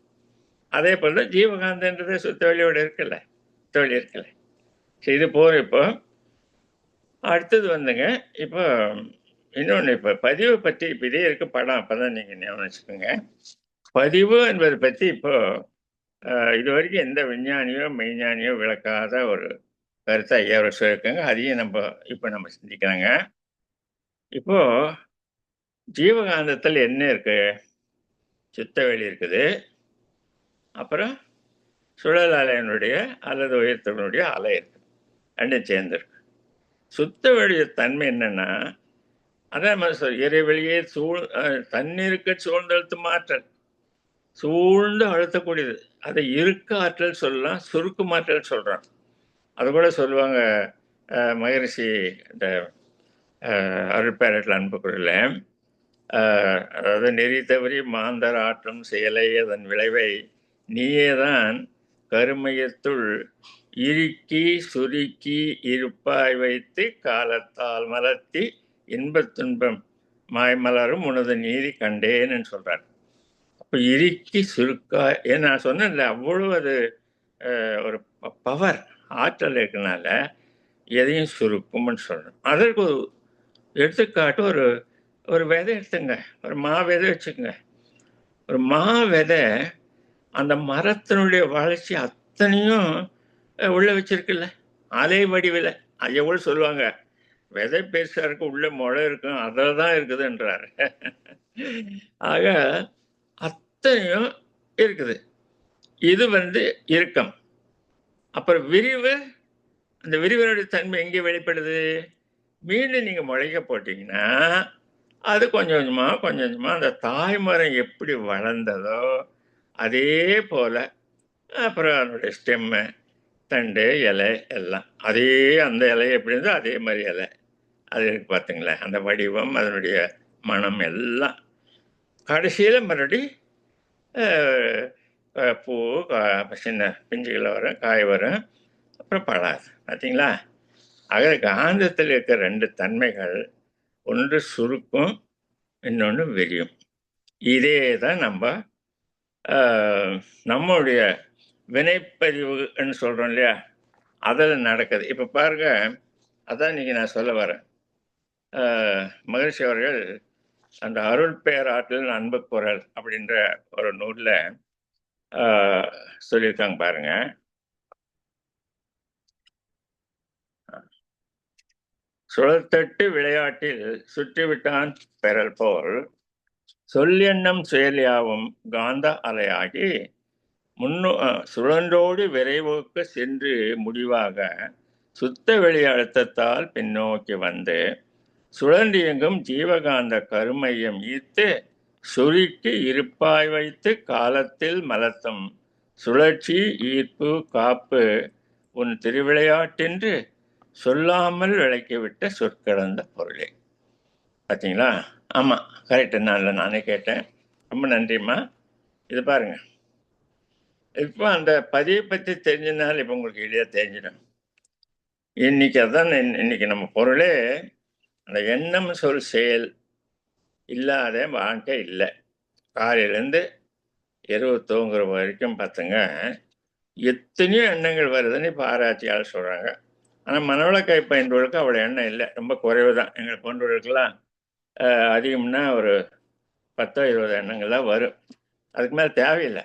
அதே போல் தான் ஜீவகாந்தன்றது சுத்தவெளியோடு இருக்குல்ல, சுத்தவெளி இருக்குல்ல. இது போகிற இப்போ அடுத்தது இப்போ இன்னொன்று இப்போ பதிவை பற்றி இப்போ இதே இருக்கு படம் அப்பதான் நீங்கள் ஞாபகம் வச்சுக்கோங்க. பதிவு என்பதை பற்றி இப்போ இது வரைக்கும் எந்த விஞ்ஞானியோ மெய்ஞானியோ விளக்காத ஒரு கருத்தை ஐயா அவர் சொல்லியிருக்காங்க. அதையும் நம்ம சிந்திக்கிறாங்க. இப்போ ஜீவகாந்தத்தில் என்ன இருக்கு? சுத்தவெளி இருக்குது, அப்புறம் சுழல் அலையினுடைய அல்லது உயர்த்தனுடைய அலை இருக்கு, ரெண்டும் சேர்ந்துருக்கு. சுத்த வெளிய தன்மை என்னன்னா, அதான் இறைவெளியே தண்ணீருக்கு சூழ்ந்தழுத்து மாற்றல், சூழ்ந்து அழுத்தக்கூடியது. அதை இருக்க ஆற்றல் சொல்லலாம், சுருக்கு மாற்றல் சொல்றான். அது கூட சொல்லுவாங்க மகரிஷி இந்த அருட்பேரட்டில் அன்புக்குள்ள, அதாவது நெறி தவறி மாந்தர் ஆற்றும் செயலை அதன் விளைவை நீயேதான் கருமையத்துள் இறுக்கி சுருக்கி இருப்பாய் வைத்து காலத்தால் மலர்த்தி இன்பத் துன்பம் மாய்மலரும் உனது நீதி கண்டேன்னு சொல்றார். அப்போ இறுக்கி சுருக்கா ஏன் நான் சொன்னேன்ல, அவ்வளவு அது ஒரு பவர் ஆற்றல் இருக்கனால எதையும் சுருக்கும்னு சொல்றேன். அதற்கு ஒரு எடுத்துக்காட்டு ஒரு ஒரு விதை எடுத்துங்க, ஒரு மா விதை வச்சுக்கோங்க. ஒரு மா விதை அந்த மரத்தினுடைய வளர்ச்சி அத்தனையும் உள்ள வச்சிருக்குல்ல, அலை வடிவில். ஐயவோடு சொல்லுவாங்க, விதை பெருசா இருக்கு, உள்ள முளை இருக்கும், அதில் தான் இருக்குதுன்றாரு. ஆக அத்தனையும் இருக்குது. இது இறுக்கம். அப்புறம் விரிவு, அந்த விரிவனுடைய தன்மை எங்கே வெளிப்படுது? மீண்டும் நீங்க முளைக்க போட்டீங்கன்னா அது கொஞ்சம் கொஞ்சமா அந்த தாய்மரம் எப்படி வளர்ந்ததோ அதே போல அப்புறம் அதனுடைய ஸ்டெம்மு, தண்டு, இலை எல்லாம் அதே அந்த இலை எப்படி இருந்தோ அதே மாதிரி இலை அது இருக்கு பார்த்துங்களேன். அந்த வடிவம், அதனுடைய மனம் எல்லாம் கடைசியில் மறுபடி பூ, சின்ன பிஞ்சுகள் வரும், காய் வரும், அப்புறம் பழாது. பார்த்தீங்களா? ஆக காந்தத்தில் இருக்கிற ரெண்டு தன்மைகள், ஒன்று சுருக்கும், இன்னொன்று விரியும். இதே தான் நம்மளுடைய வினைப்பதிவுன்னு சொல்கிறோம் இல்லையா, அதில் நடக்குது. இப்போ பாருங்க, அதான் இன்னைக்கு நான் சொல்ல வரேன். மகிழ்ச்சி அவர்கள் அந்த அருள் பேராற்றல் அன்பு குரல் அப்படின்ற ஒரு நூலில் சொல்லியிருக்காங்க பாருங்க. சுழற்தட்டு விளையாட்டில் சுற்றிவிட்டான் பெறல் போல் சொல்லெண்ணம் செயலியாவும் காந்த அலையாகி சுழன்றோடு விரைவுக்கு சென்று முடிவாக சுத்த வெளி அழுத்தத்தால் பின்னோக்கி வந்து சுழன்றியங்கும் ஜீவகாந்த கருமையம் ஈர்த்து சுருக்கி இருப்பாய் வைத்து காலத்தில் மலர்த்தும் சுழற்சி ஈர்ப்பு காப்பு உன் திருவிளையாட்டென்று சொல்லாமல் விளக்கிவிட்ட சொற்கலந்த பொருளே. பார்த்தீங்களா? ஆமாம், கரெக்டு. நானே கேட்டேன். ரொம்ப நன்றிம்மா. இது பாருங்க, இப்போ அந்த பதிவை பற்றி தெரிஞ்சதுனால இப்போ உங்களுக்கு எளிதாக தெரிஞ்சிடும். இன்னைக்கு அதான் இன்னைக்கு நம்ம பொருளே அந்த எண்ணம் சொல் செயல் இல்லாத வாழ்க்கை இல்லை. காலையிலேருந்து இரவு தூங்குற வரைக்கும் பார்த்துங்க, எத்தனையோ எண்ணங்கள் வருதுன்னு இப்போ ஆராய்ச்சியால் சொல்கிறாங்க. ஆனால் மனவளக்கலை பயின்றவர்களுக்கு அவ்வளோ எண்ணம் இல்லை, ரொம்ப குறைவு தான். எங்களை போன்றவர்களுக்கெல்லாம் அதிகம்னா ஒரு 10-20 எண்ணங்கள் தான் வரும், அதுக்கு மேலே தேவையில்லை.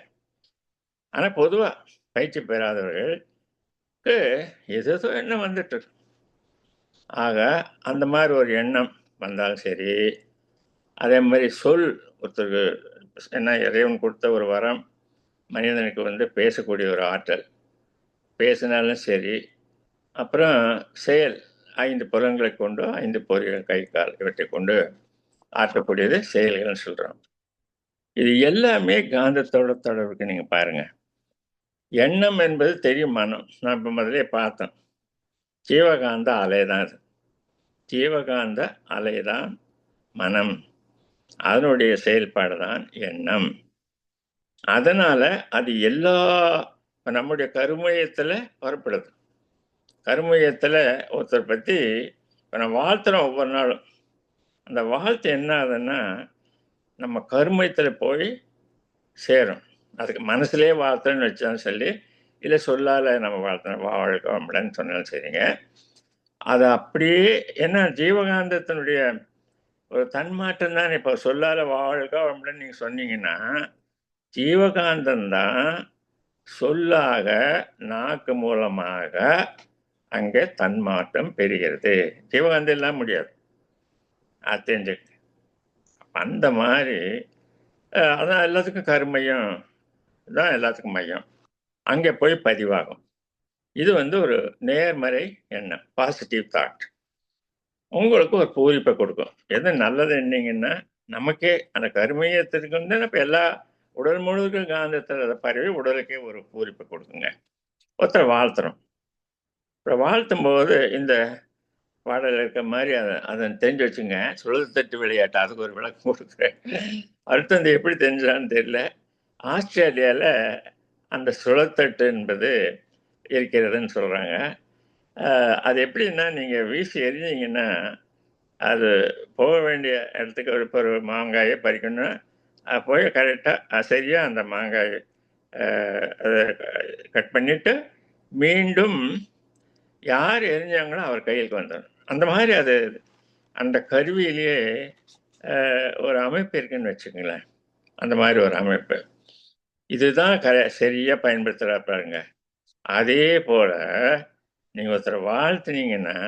ஆனால் பொதுவாக பயிற்சி பெறாதவர்களுக்கு ஏதோ எண்ணம் வந்துட்டு இருக்கு. ஆக அந்த மாதிரி ஒரு எண்ணம் வந்தாலும் சரி, அதே மாதிரி சொல் ஒருத்தருக்கு என்ன இறைவன் கொடுத்த ஒரு வரம், மனிதனுக்கு பேசக்கூடிய ஒரு ஆற்றல், பேசினாலும் சரி. அப்புறம் செயல், 5 புலன்களை கொண்டு 5 பொறிகள், கை கால் இவற்றை கொண்டு ஆற்றக்கூடியது செயல்கள்னு சொல்கிறோம். இது எல்லாமே காந்தத்தோட தொடர்புக்கு. நீங்கள் பாருங்க, எண்ணம் என்பது தெரியும், மனம். நான் இப்போ முதலே பார்த்தேன், ஜீவகாந்த அலை தான் அது. ஜீவகாந்த அலை தான் மனம், அதனுடைய செயல்பாடு தான் எண்ணம். அதனால அது எல்லா நம்முடைய கருமையத்தில் வரப்படுது. கருமையத்தில் ஒருத்தர் பற்றி இப்போ நம்ம வாழ்த்துறோம் ஒவ்வொரு நாளும். அந்த வாழ்த்து என்ன ஆகுதுன்னா நம்ம கருமையத்தில் போய் சேரும். அதுக்கு மனசுலேயே வாழ்த்துறேன்னு வச்சாலும் சரி, இல்லை சொல்லால் நம்ம வாழ்த்துறோம், வாழ்க்கை வம்புடன்னு சொன்னாலும் சரிங்க, அது அப்படியே என்ன ஜீவகாந்தத்தினுடைய ஒரு தன்மாற்றம் தான். இப்போ சொல்லால வாழ்க அப்படின்னு நீங்க சொன்னீங்கன்னா, ஜீவகாந்தம் தான் சொல்லாக நாக்கு மூலமாக அங்கே தன்மாற்றம் பெறுகிறது. ஜீவகாந்தம் இல்லாம முடியாது. அது தெரிஞ்சுக்க. அந்த மாதிரி அதான் எல்லாத்துக்கும் கருமையம் தான் எல்லாத்துக்கும் மையம். அங்கே போய் பதிவாகும். இது வந்து ஒரு நேர்மறை எண்ணம், பாசிட்டிவ் தாட். உங்களுக்கு ஒரு பூரிப்பை கொடுக்கும். எது நல்லது எண்ணீங்கன்னா, நமக்கே அந்த கருமையத்திற்கு வந்து இப்ப எல்லா உடல் முழுக்க காந்தத்துல அத பரவி உடலுக்கே ஒரு பூரிப்பை கொடுக்குங்க. ஒருத்தர வாழ்த்துறோம். இப்ப வாழ்த்தும்போது இந்த பாடல்ல இருக்க மாரி அத தெரிஞ்சு வச்சுங்க. சுழல் தட்டு விளையாட்டு. அதுக்கு ஒரு விளக்கம் குடுக்குறேன். அடுத்து வந்து எப்படி தெரிஞ்சான்னு தெரியல. ஆஸ்திரேலியால அந்த சுழத்தட்டு என்பது இருக்கிறதுன்னு சொல்றாங்க. அது எப்படின்னா, நீங்க வீசி எறிஞ்சீங்கன்னா, அது போக வேண்டிய இடத்துக்கு இப்போ ஒரு மாங்காயை பறிக்கணும்னா, போய் கரெக்டா சரியா அந்த மாங்காய் அத கட் பண்ணிட்டு, மீண்டும் யார் எறிஞ்சாங்களோ அவர் கைக்கு வந்துரும். அந்த மாதிரி அது அந்த கருவியிலேயே ஒரு அமைப்பு இருக்குன்னு வச்சுக்கங்களேன். அந்த மாதிரி ஒரு அமைப்பு. இதுதான் சரியா பயன்படுத்துறா பாருங்க. அதே போல நீங்க ஒருத்தர வாழ்த்துனீங்கன்னா,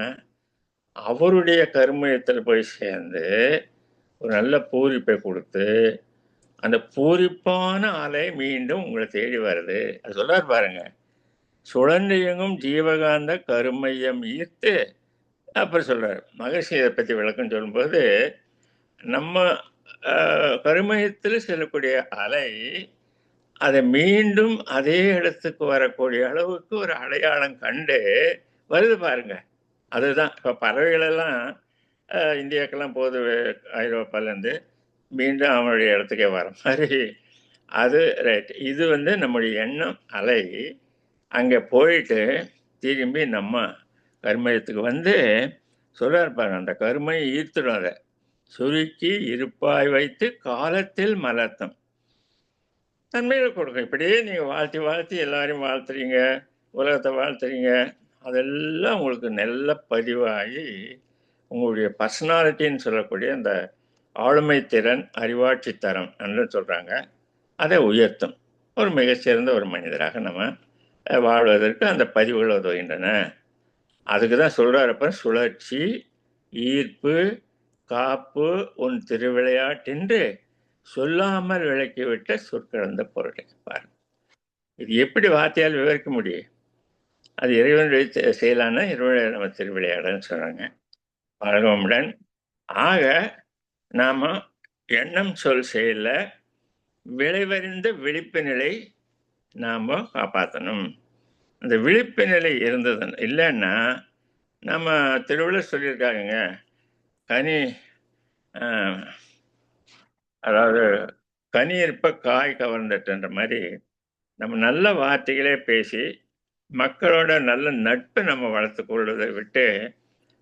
அவருடைய கருமையத்துல போய் சேர்ந்து, ஒரு நல்ல பூரிப்பை குடுத்து, அந்த பூரிப்பான அலை மீண்டும் உங்கள தேடி வருது. அது சொல்றாரு பாருங்க. "சுழன்று இயங்கும் ஜீவகாந்த கருமையம் ஈர்த்து" அப்புறம் சொல்றாரு. மகரிஷி இத பத்தி விளக்கம் சொல்லும்போது, நம்ம கருமையத்தில செல்லக்கூடிய அலை, அத மீண்டும் அதே இடத்துக்கு வரக்கூடிய அளவுக்கு ஒரு அடையாளம் கண்டு வருது பாருங்க. அதுதான். இப்ப பறவைகள் எல்லாம் இந்தியாக்கெல்லாம் போகுது ஐரோப்பாலேருந்து. மீண்டும் அவனுடைய இடத்துக்கே வர மாரி, அது ரைட். இது வந்து நம்முடைய எண்ணம் அலை, அங்க போயிட்டு திரும்பி நம்ம கருமையத்துக்கு வந்து சொல்றாரு பாருங்க. அந்த கருமை ஈர்த்துடும் அத. சுருக்கி இருப்பாய் வைத்து காலத்தில் மலர்த்தும். நன்மைகள கொடுக்கும். இப்படியே நீங்க வாழ்த்தி, வாழ்த்தி எல்லாரையும் வாழ்த்துறீங்க, உலகத்த வாழ்த்துறீங்க. அதெல்லாம் உங்களுக்கு நல்ல பதிவாகி, உங்களுடைய பர்சனாலிட்டின்னு சொல்லக்கூடிய அந்த ஆளுமை திறன், அறிவாட்சி தரம் என்று சொல்றாங்க. அதை உயர்த்தும். ஒரு மிகச்சிறந்த ஒரு மனிதராக நம்ம வாழ்வதற்கு அந்த பதிவுகள் உதவுகின்றன. அதுக்கு தான் சொல்றாரு அப்ப, சுழற்சி, ஈர்ப்பு, காப்பு உன் திருவிளையாட்டென்று சொல்லாமல் விளக்கிவிட்ட சொற்களந்த பொருளே. பாருங்க. இது எப்படி வார்த்தையால் விவரிக்க முடியும்? அது இறைவனுடைய செயலான இறைவனுடைய நம்ம திருவிளையாடல்ன்னு சொல்றாங்க. பழகமுடன். ஆக நாம எண்ணம், சொல், செயல்ல விளைவறிந்த விழிப்பு நிலை நாம காப்பாத்தணும். அந்த விழிப்பு நிலை இருந்தது இல்லைன்னா, நம்ம திருவள்ளுவர் சொல்லியிருக்காங்கங்க. கனி அ அதாவது "கனி இருப்ப காய் கவர்ந்தற்றுன்ற" மாரி, நம்ம நல்ல வார்த்தைகளே பேசி, மக்களோட நல்ல நட்பை நம்ம வளர்த்துக் கொள்வதை விட்டு,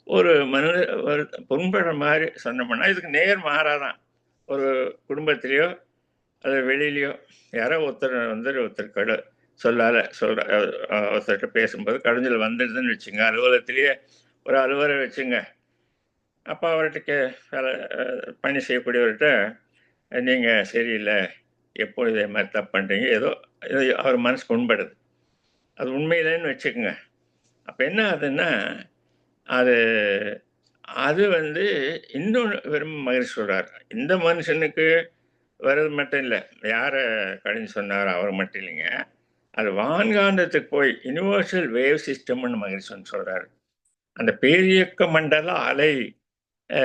ஒரு மனித ஒரு புண்படுற மாரி சொன்னோம்னா, இதுக்கு நேர் மாறா தான். ஒரு குடும்பத்திலயோ, அல்லது வெளியிலயோ யாரோ ஒருத்தர் வந்து ஒருத்தர் சொல்லால சொல்ற ஒருத்தர்ட்ட பேசும்போது கடுஞ்சொல் வந்துடுதுன்னு வச்சுங்க. அலுவலகத்திலேயே ஒரு அலுவலரை வச்சுங்க. அப்ப அவர்ட்ட வேலை பணி செய்யக்கூடியவர்ட்ட, "நீங்க சரியில்ல. எப்போ இதே மாரி தப்பு பண்றீங்க?" ஏதோ ஏதோ அவர் மனசு புண்படுது. அது உண்மையிலேன்னு வச்சுக்கங்க. அப்ப என்ன ஆகுதுன்னா, அது அது வந்து இன்னொன்னு மகிழ்ச்சி சொல்றார். இந்த மனுஷனுக்கு வர்றது மட்டும் இல்ல. யார கடிஞ்சு சொன்னாரோ அவர் மட்டும் இல்லைங்க. அது வான்காந்தத்துக்கு போய் யுனிவர்சல் வேவ் சிஸ்டம்னு மகரிஷன் சொல்றாரு. அந்த பேரியக்க மண்டல அலை அ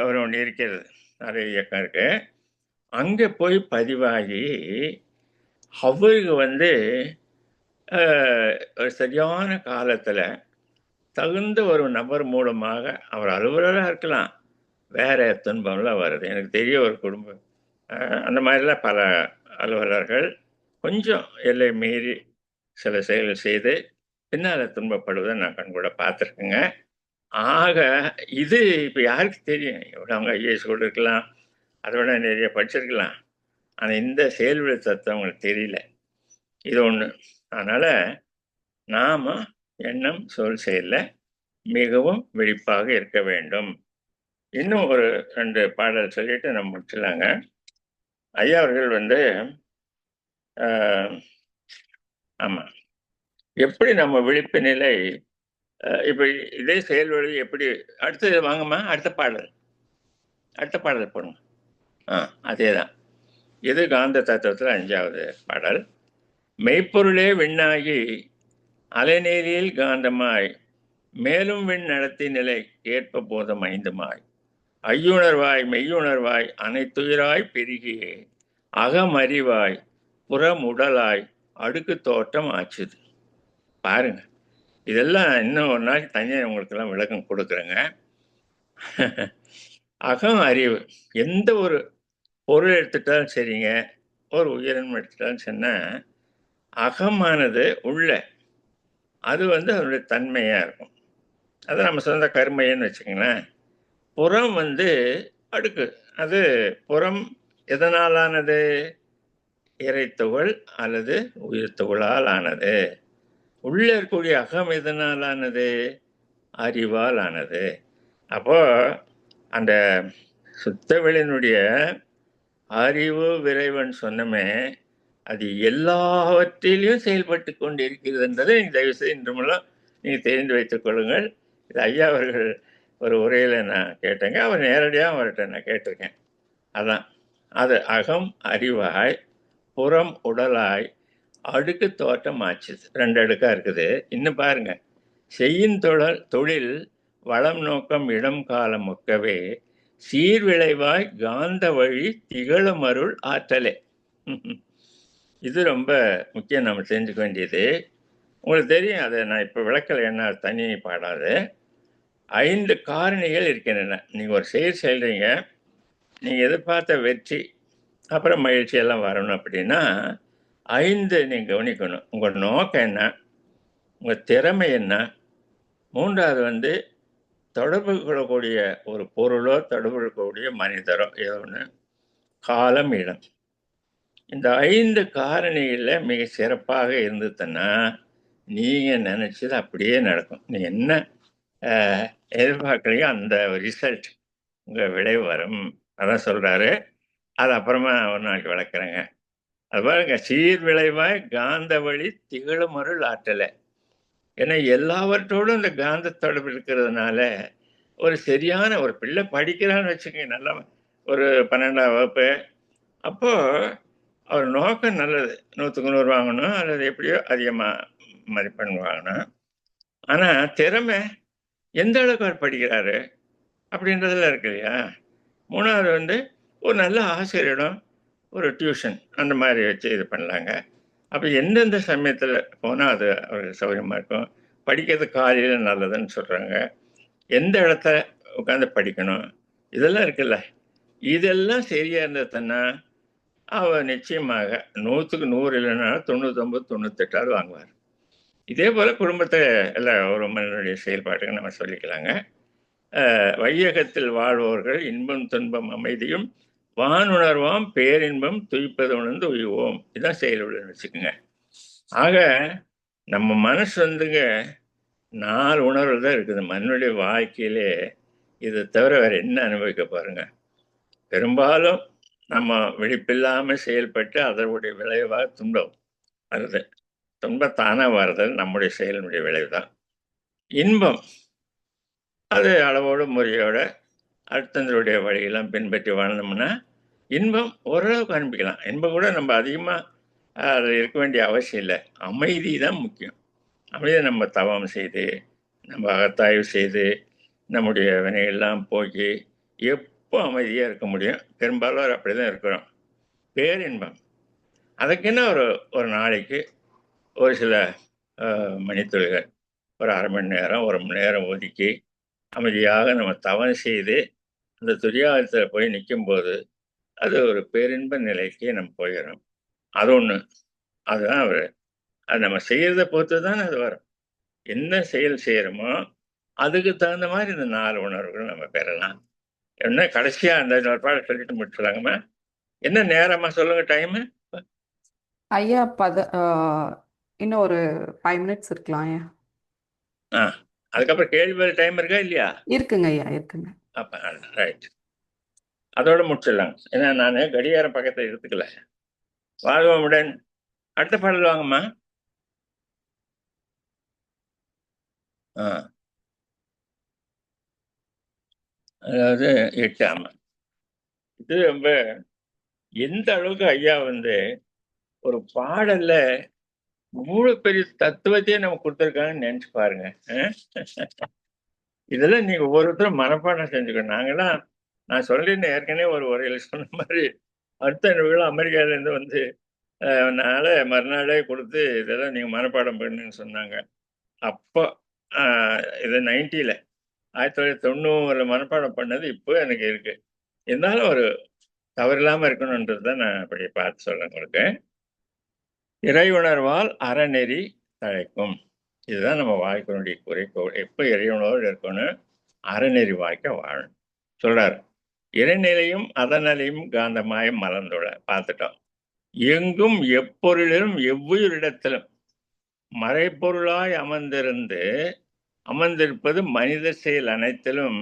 ஒரு ஒண்ணு இருக்கிறது. அலை இயக்கம் இருக்கு. அங்க போய் பதிவாகி, அவருக்கு வந்து அ ஒரு சரியான காலத்துல தகுந்த ஒரு நபர் மூலமாக அவர் அலுவலரா இருக்கலாம். வேற துன்பம்லாம் வருது. எனக்கு தெரிய ஒரு குடும்பம் அந்த மாதிரிலாம் பல அலுவலர்கள் கொஞ்சம் எல்லை மீறி சில செயல்கள் செய்து பின்னால துன்பப்படுவதை நான் கண்கூட பார்த்துருக்கேங்க. ஆக இது இப்ப யாருக்கு தெரியும்? எவ்வளோ அவங்க ஐஏஎஸ் கூட இருக்கலாம். அதை விட நிறைய படிச்சிருக்கலாம். ஆனா இந்த செயல்விளை தத்துவம் அவங்களுக்கு தெரியல. இது ஒண்ணு. அதனால நாம எண்ணம், சொல், செயல்ல மிகவும் விழிப்பாக இருக்க வேண்டும். இன்னும் ஒரு 2 பாடல் சொல்லிட்டு நம்ம முடிச்சிடலாங்க. ஐயா அவர்கள் அஹ், ஆமா, எப்படி நம்ம விழிப்பு நிலை இப்ப இதே செயல்வழி எப்படி அடுத்தது வாங்கம்மா, அடுத்த பாடல் போடுங்க. அதேதான். இது காந்த தத்துவத்தில் 5வது பாடல். மெய்ப்பொருளே விண்ணாகி அலைநீரில் காந்தமாய் மேலும் விண் நடத்தி நிலை ஏற்ப போதம் 5மாய் ஐயுணர்வாய் மெய்யுணர்வாய் அனைத்துயிராய் பெருகியே அகமறிவாய் புறமுடலாய் அடுக்கு தோற்றம் ஆச்சுது. பாருங்க, இதெல்லாம் இன்னும் ஒரு நாள் தனியாக உங்களுக்கெல்லாம் விளக்கம் கொடுக்குறேங்க. அகம் அறிவு, எந்த ஒரு பொருள் எடுத்துட்டாலும் சரிங்க, ஒரு உயிரினம் எடுத்துட்டாலும் சொன்னா அகமானது உள்ள அது அதனுடைய தன்மையாக இருக்கும். அதை நம்ம சொந்த கருமைன்னு வச்சுக்கங்களேன். புறம் அடுக்கு. அது புறம் எதனாலானது? இறைத்துகள் அல்லது உயிர் துகளால் ஆனது. உள்ள இருக்கக்கூடிய அகம் எதனாலானது? அறிவால் ஆனது. அப்போ அந்த சுத்தவெளியினுடைய அறிவு விரைவன் சொன்னமே, அது எல்லாவற்றிலையும் செயல்பட்டு கொண்டு இருக்கிறது என்பதை தயவு செய்து இன்றுமெல்லாம் நீங்கள் தெரிந்து வைத்துக் கொள்ளுங்கள். இது ஐயா அவர்கள் ஒரு உரையில் நான் கேட்டேங்க. அவர் நேரடியாக அவர்கிட்ட நான் கேட்டிருக்கேன். அதான் அது அகம் அறிவாய் புறம் உடலாய் அடுக்கு தோட்டம் ஆச்சுது. 2 அடுக்காக இருக்குது. இன்னும் பாருங்க, செய்யும் தொழில் வளம் நோக்கம் இடம் காலம் ஒக்கவே சீர்விளைவாய் காந்த வழி திகழும் அருள் ஆற்றலே. இது ரொம்ப முக்கியம், நம்ம தெரிஞ்சுக்க வேண்டியது. உங்களுக்கு தெரியும், அதை நான் இப்போ விளக்கலை, என்ன தனி பாடாது. 5 காரணிகள் இருக்கின்றன. நீங்கள் ஒரு செயல் செய்கிறீங்க, நீங்கள் எதிர்பார்த்த வெற்றி அப்புறம் மகிழ்ச்சி எல்லாம் வரணும் அப்படின்னா 5 நீங்கள் கவனிக்கணும். உங்கள் நோக்கம் என்ன, உங்கள் திறமை என்ன, 3வது தொடர்பு கொள்ளக்கூடிய ஒரு பொருளோ தொடர்பு கொள்ளக்கூடிய மனிதரோ ஏதோ ஒன்று, காலம் இடம். இந்த 5 காரணிகளில் மிக சிறப்பாக இருந்ததுன்னா நீங்கள் நினச்சது அப்படியே நடக்கும். நீங்கள் என்ன எதிர்பார்க்குறீங்க அந்த ரிசல்ட் உங்கள் விளைவு வரும். அதான் சொல்கிறாரு. அது அப்புறமா ஒரு நாளைக்கு விளக்குறேங்க. அது பாருங்க, சீர் விளைவாய் காந்த வழி திகழும் அருள் ஆற்றலை. ஏன்னா எல்லாவற்றோடும் இந்த காந்த தொடர்பு இருக்கிறதுனால ஒரு சரியான ஒரு பிள்ளை படிக்கிறான்னு வச்சுக்கோங்க, நல்லா ஒரு 12ஆம் வகுப்பு, அப்போ அவர் நோக்கம் நல்லது, 100க்கு 100 வாங்கணும் அல்லது எப்படியோ அதிகமாக மதிப்பெண் வாங்கணும். ஆனால் திறமை எந்த அளவுக்கு அவர் படிக்கிறாரு அப்படின்றதுல இருக்கு இல்லையா. 3வது ஒரு நல்ல ஆசிரியரிடம் ஒரு டியூஷன் அந்த மாதிரி வச்சு இது பண்ணலாங்க. அப்போ எந்தெந்த சமயத்தில் போனால் அது அவருக்கு சௌகரியமாக இருக்கும். படிக்கிறது காலையில் நல்லதுன்னு சொல்கிறாங்க. எந்த இடத்துல உட்காந்து படிக்கணும் இதெல்லாம் இருக்குல்ல. இதெல்லாம் சரியாக இருந்ததுன்னா அவர் நிச்சயமாக 100க்கு 100 இல்லைன்னா 99, 98 வாங்குவார். இதே போல் குடும்பத்தை எல்லாம் ஒரு மனிதனுடைய செயல்பாட்டுக்கு நம்ம சொல்லிக்கலாங்க. வையகத்தில் வாழ்வோர்கள் இன்பம் துன்பம் அமைதியும் வானுணர்வாம் பேரின்பம் துய்ப்பது உணர்ந்து உய்வோம். இதுதான் செயலுடன் வச்சுக்கோங்க. ஆக நம்ம மனசு 4 உணர்வு தான் இருக்குது மனுடைய வாழ்க்கையிலே. இதை தவிர வேற என்ன அனுபவிக்க பாருங்க. பெரும்பாலும் நம்ம விழிப்பில்லாமல் செயல்பட்டு அதனுடைய விளைவாக துன்பம் வருது. துன்பத்தானாக வருதல் நம்முடைய செயலினுடைய விளைவு தான். இன்பம் அது அளவோடு முறையோட அடுத்தவங்களுடைய வழியெல்லாம் பின்பற்றி வாழ்ந்தோம்னா இன்பம் ஓரளவுக்கு அனுப்பிக்கலாம். இன்பம் கூட நம்ம அதிகமாக அதில் இருக்க வேண்டிய அவசியம் இல்லை. அமைதி தான் முக்கியம். அமைதியை நம்ம தவம் செய்து நம்ம அகத்தாய்வு செய்து நம்முடைய வினையெல்லாம் போக்கி எப்போ அமைதியாக இருக்க முடியும். பெரும்பாலும் அப்படி தான் இருக்கிறோம். பேரின்பம் அதுக்குன்னு ஒரு நாளைக்கு ஒரு சில மணித்துளிகள், ஒரு அரை மணி நேரம் 1 மணி நேரம் ஒதுக்கி அமைதியாக நம்ம தவம் செய்து அந்த துரியாகத்தில் போய் நிற்கும்போது அது ஒரு பேரின்ப நிலைக்கு நம்ம போயிடும். அது ஒன்று. அதுதான் அது நம்ம செய்கிறத பொறுத்து தான் அது வரும். என்ன செயல் செய்கிறோமோ அதுக்கு தகுந்த மாதிரி இந்த 4 உணர்வுகள் நம்ம பெறலாம். என்ன கடைசியாக அந்த ஒரு பாடம் சொல்லிட்டு முடிச்சுலாங்கம்மா. என்ன நேரமா சொல்லுங்க டைமு? ஐயா இன்னும் ஒரு 5 மினிட்ஸ் இருக்கலாம் ஐயா. அதுக்கப்புறம் கேள்வி டைம் இருக்கா இல்லையா? இருக்குங்க ஐயா, இருக்குங்க. அப்ப ரைட், அதோட முடிச்சிடலாங்க. ஏன்னா நான் கடிகாரம் பக்கத்தில் எடுத்துக்கல. வாழ்வமுடன். அடுத்த பாடல் வாங்கம்மா. ஆ, அதாவது 8. ஆமா, இது ரொம்ப எந்த அளவுக்கு ஐயா ஒரு பாடல்ல இவ்வளவு பெரிய தத்துவத்தையே நம்ம கொடுத்துருக்காங்கன்னு நினைச்சு பாருங்க. அஹ்? இதெல்லாம் நீங்க ஒவ்வொருத்தரும் மனப்பாடம் செஞ்சுக்கணும். நாங்கெல்லாம், நான் சொல்லியிருந்த ஏற்கனவே ஒரு உரையில சொன்ன மாதிரி, அடுத்த நிகழ்வு அமெரிக்கால இருந்து நாளை மறுநாளே கொடுத்து இதெல்லாம் நீங்க மனப்பாடம் பண்ணுன்னு சொன்னாங்க. அப்போ இது 90ல 1990 மனப்பாடம் பண்ணது இப்போ எனக்கு இருக்கு. இருந்தாலும் ஒரு தவறில்லாம இருக்கணும்ன்றது தான் நான் அப்படி பார்த்து சொல்றேன் உங்களுக்கு. இறை உணர்வால் அறநெறி தழைக்கும். இதுதான் நம்ம வாழ்க்கையினுடைய குறிக்கோள். எப்போ இறைவனோடு இருக்கணும், அறநெறி வாழ்க்கை வாழணும் சொல்றாரு. இறைநிலையும் அதநிலையும் காந்தமாய் மலர்ந்துள்ள பார்த்துட்டோம். எங்கும் எப்பொருளிலும் எவ்வுயிரிடத்திலும் மறைப்பொருளாய் அமர்ந்திருப்பது மனித செயல் அனைத்திலும்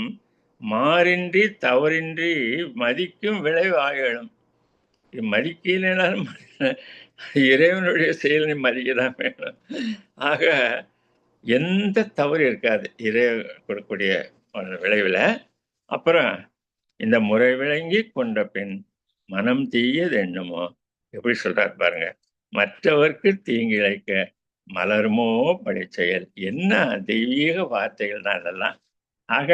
மாறின்றி தவறின்றி மதிக்கும் விளைவு ஆகலும். மதிக்கலைனாலும் இறைவனுடைய செயலை மதிக்கதான் வேணும். ஆக எந்த தவறு இருக்காது இறை கொடுக்கக்கூடிய விளைவில். அப்புறம் இந்த முறை விளங்கி கொண்ட பின் மனம் தீயது என்னமோ, எப்படி சொல்றாரு பாருங்க, மற்றவர்க்கு தீங்கிழைக்க மலருமோ படை செயல். என்ன தெய்வீக வார்த்தைகள் தான் இதெல்லாம். ஆக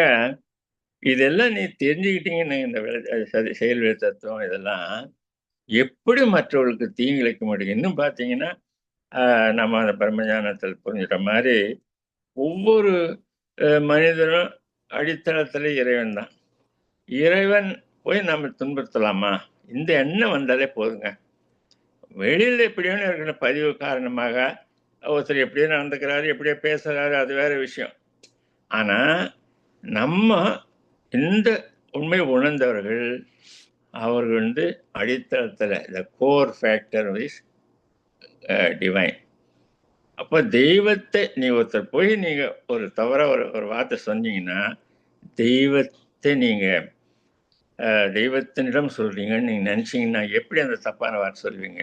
இதெல்லாம் நீ தெரிஞ்சுக்கிட்டீங்கன்னு இந்த செயல் தத்துவம் இதெல்லாம் எப்படி மற்றவர்களுக்கு தீங்கிழைக்க முடியும். இன்னும் பார்த்தீங்கன்னா நம்ம அந்த பிரம்மஞானத்தில் புரிஞ்சுட்ட மாதிரி ஒவ்வொரு மனிதனும் அடித்தளத்தில் இறைவன் தான். இறைவன் போய் நம்ம துன்புறுத்தலாமா? இந்த எண்ணம் வந்தாலே போதுங்க. வெளியில் எப்படியான இருக்கிற பதிவு காரணமாக ஒருத்தர் எப்படியோ நடந்துக்கிறாரு, எப்படியோ பேசுறாரு, அது வேற விஷயம். ஆனா நம்ம இந்த உண்மை உணர்ந்தவர்கள், அவர்கள் அடித்தளத்தில் the core factor is divine. அப்போ தெய்வத்தை நீ ஒருத்தர் போய் நீங்க ஒரு தவற ஒரு வார்த்தை சொன்னீங்கன்னா, தெய்வத்தை நீங்க தெய்வத்தினிடம் சொல்றீங்கன்னு நீங்க நினைச்சீங்கன்னா எப்படி அந்த தப்பான வார்த்தை சொல்வீங்க?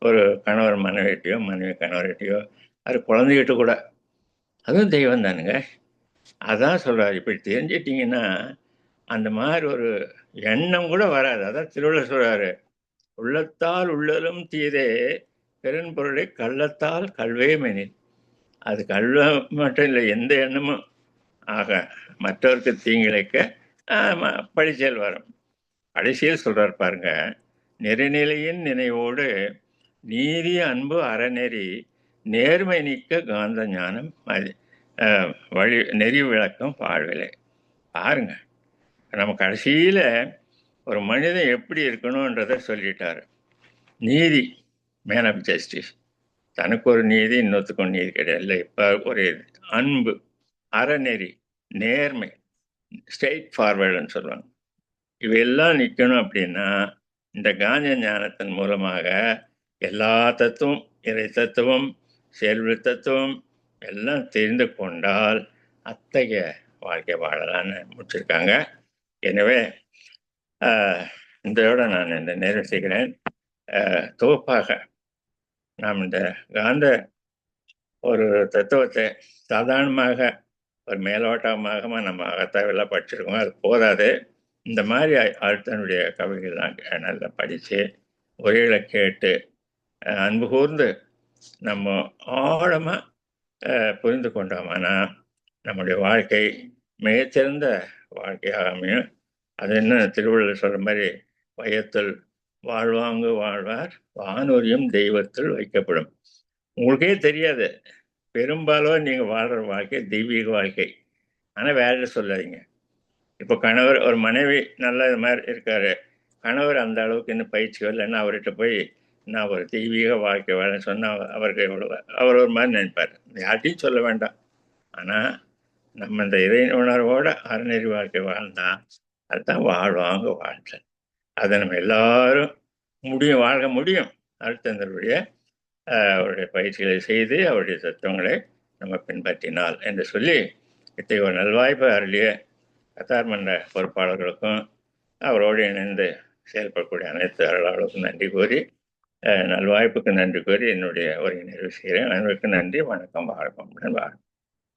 ஒரு கணவர் மனைவிட்டையோ, மனைவி கணவர்கிட்டயோ, அது குழந்தைகிட்ட கூட, அதுவும் தெய்வம் தானுங்க. அதான் சொல்றாரு. இப்படி தெரிஞ்சிட்டீங்கன்னா அந்த மாதிரி ஒரு எண்ணம் கூட வராது. அதான் திருவள்ளுவர் சொல்றாரு, உள்ளத்தால் உள்ளலும் தீதே பெரும்பொருளை கள்ளத்தால் கல்வே மெனில். அது கல்வ மட்டும் இல்லை, எந்த எண்ணமும் ஆக மற்றவருக்கு தீங்கிழைக்க பழிச்செயல் வரும். கடைசியில் சொல்றார் பாருங்க, நிறைநிலையின் நினைவோடு நீதி அன்பு அறநெறி நேர்மை நீக்க காந்த ஞானம் வழி நெறி விளக்கம் வாழ்விலை. பாருங்க, நம்ம கடைசியில் ஒரு மனிதன் எப்படி இருக்கணுன்றதை சொல்லிட்டாரு. நீதி, மேன் ஆஃப் ஜஸ்டிஸ். தனக்கு ஒரு நீதி, இன்னொருத்துக்கு ஒரு நீதி கிடையாது. இல்லை, இப்போ ஒரு அன்பு, அறநெறி, நேர்மை, ஸ்ட்ரெயிட் ஃபார்வர்டுன்னு சொல்லுவாங்க. இவையெல்லாம் நிற்கணும் அப்படின்னா இந்த காஞ்ச ஞானத்தின் மூலமாக எல்லா தத்துவம், இறை தத்துவம், செயல்விழ தத்துவம் எல்லாம் தெரிந்து கொண்டால் அத்தகைய வாழ்க்கை வாழலான்னு முடிச்சிருக்காங்க. எனவே இதோட நான் இந்த நிறைவு செய்கிறேன். தொகுப்பாக நாம் இந்த காந்த ஒரு தத்துவத்தை சாதாரணமாக ஒரு மேலோட்டமாக நம்ம அகத்தாவெல்லாம் படிச்சிருக்கோம், அது போதாது. இந்த மாதிரி ஆழ்த்தனுடைய கவிதைகள்லாம் நல்லா படித்து உரைகளை கேட்டு அன்பு கூர்ந்து நம்ம ஆழமாக புரிந்து கொண்டோம்னா நம்முடைய வாழ்க்கை மிகச்சிறந்த வாழ்க்கையாக அமையும். அது என்ன திருவள்ளுவர் சொல்கிற மாதிரி, வையத்தில் வாழ்வாங்கு வாழ்வார் வானூரியம் தெய்வத்தில் வைக்கப்படும். உங்களுக்கே தெரியாது, பெரும்பாலும் நீங்கள் வாழ்கிற வாழ்க்கை தெய்வீக வாழ்க்கை. ஆனால் வேற சொல்லாதீங்க. இப்போ கணவர், ஒரு மனைவி நல்ல இது மாதிரி இருக்காரு, கணவர் அந்த அளவுக்கு இன்னும் பயிற்சி வரலன்னா அவர்கிட்ட போய் நான் ஒரு தெய்வீக வாழ்க்கை வாழன்னு சொன்னால் அவருக்கு அவர் ஒரு மாதிரி நினைப்பார். யார்ட்டையும் சொல்ல வேண்டாம். ஆனால் நம்ம இந்த இறை உணர்வோட அறநெறி வாழ்க்கை வாழ்ந்தால் அதுதான் வாழ்வாங்க வாழ்க்கை. அதை நம்ம எல்லாரும் வாழ்க முடியும். அருட்தந்தருடைய அவருடைய பயிற்சிகளை செய்து அவருடைய தத்துவங்களை நம்ம பின்பற்றினால் என்று சொல்லி இத்தகைய ஒரு நல்வாய்ப்பு அருளிய கத்தார் மன்ற பொறுப்பாளர்களுக்கும் அவரோடு இணைந்து செயல்படக்கூடிய அனைத்து அருளாளருக்கும் நன்றி கூறி நல்வாய்ப்புக்கு நன்றி கூறி என்னுடைய உரையை நிறைவு செய்கிறேன். அனைவருக்கும் நன்றி. வணக்கம். வாழ்க்கை.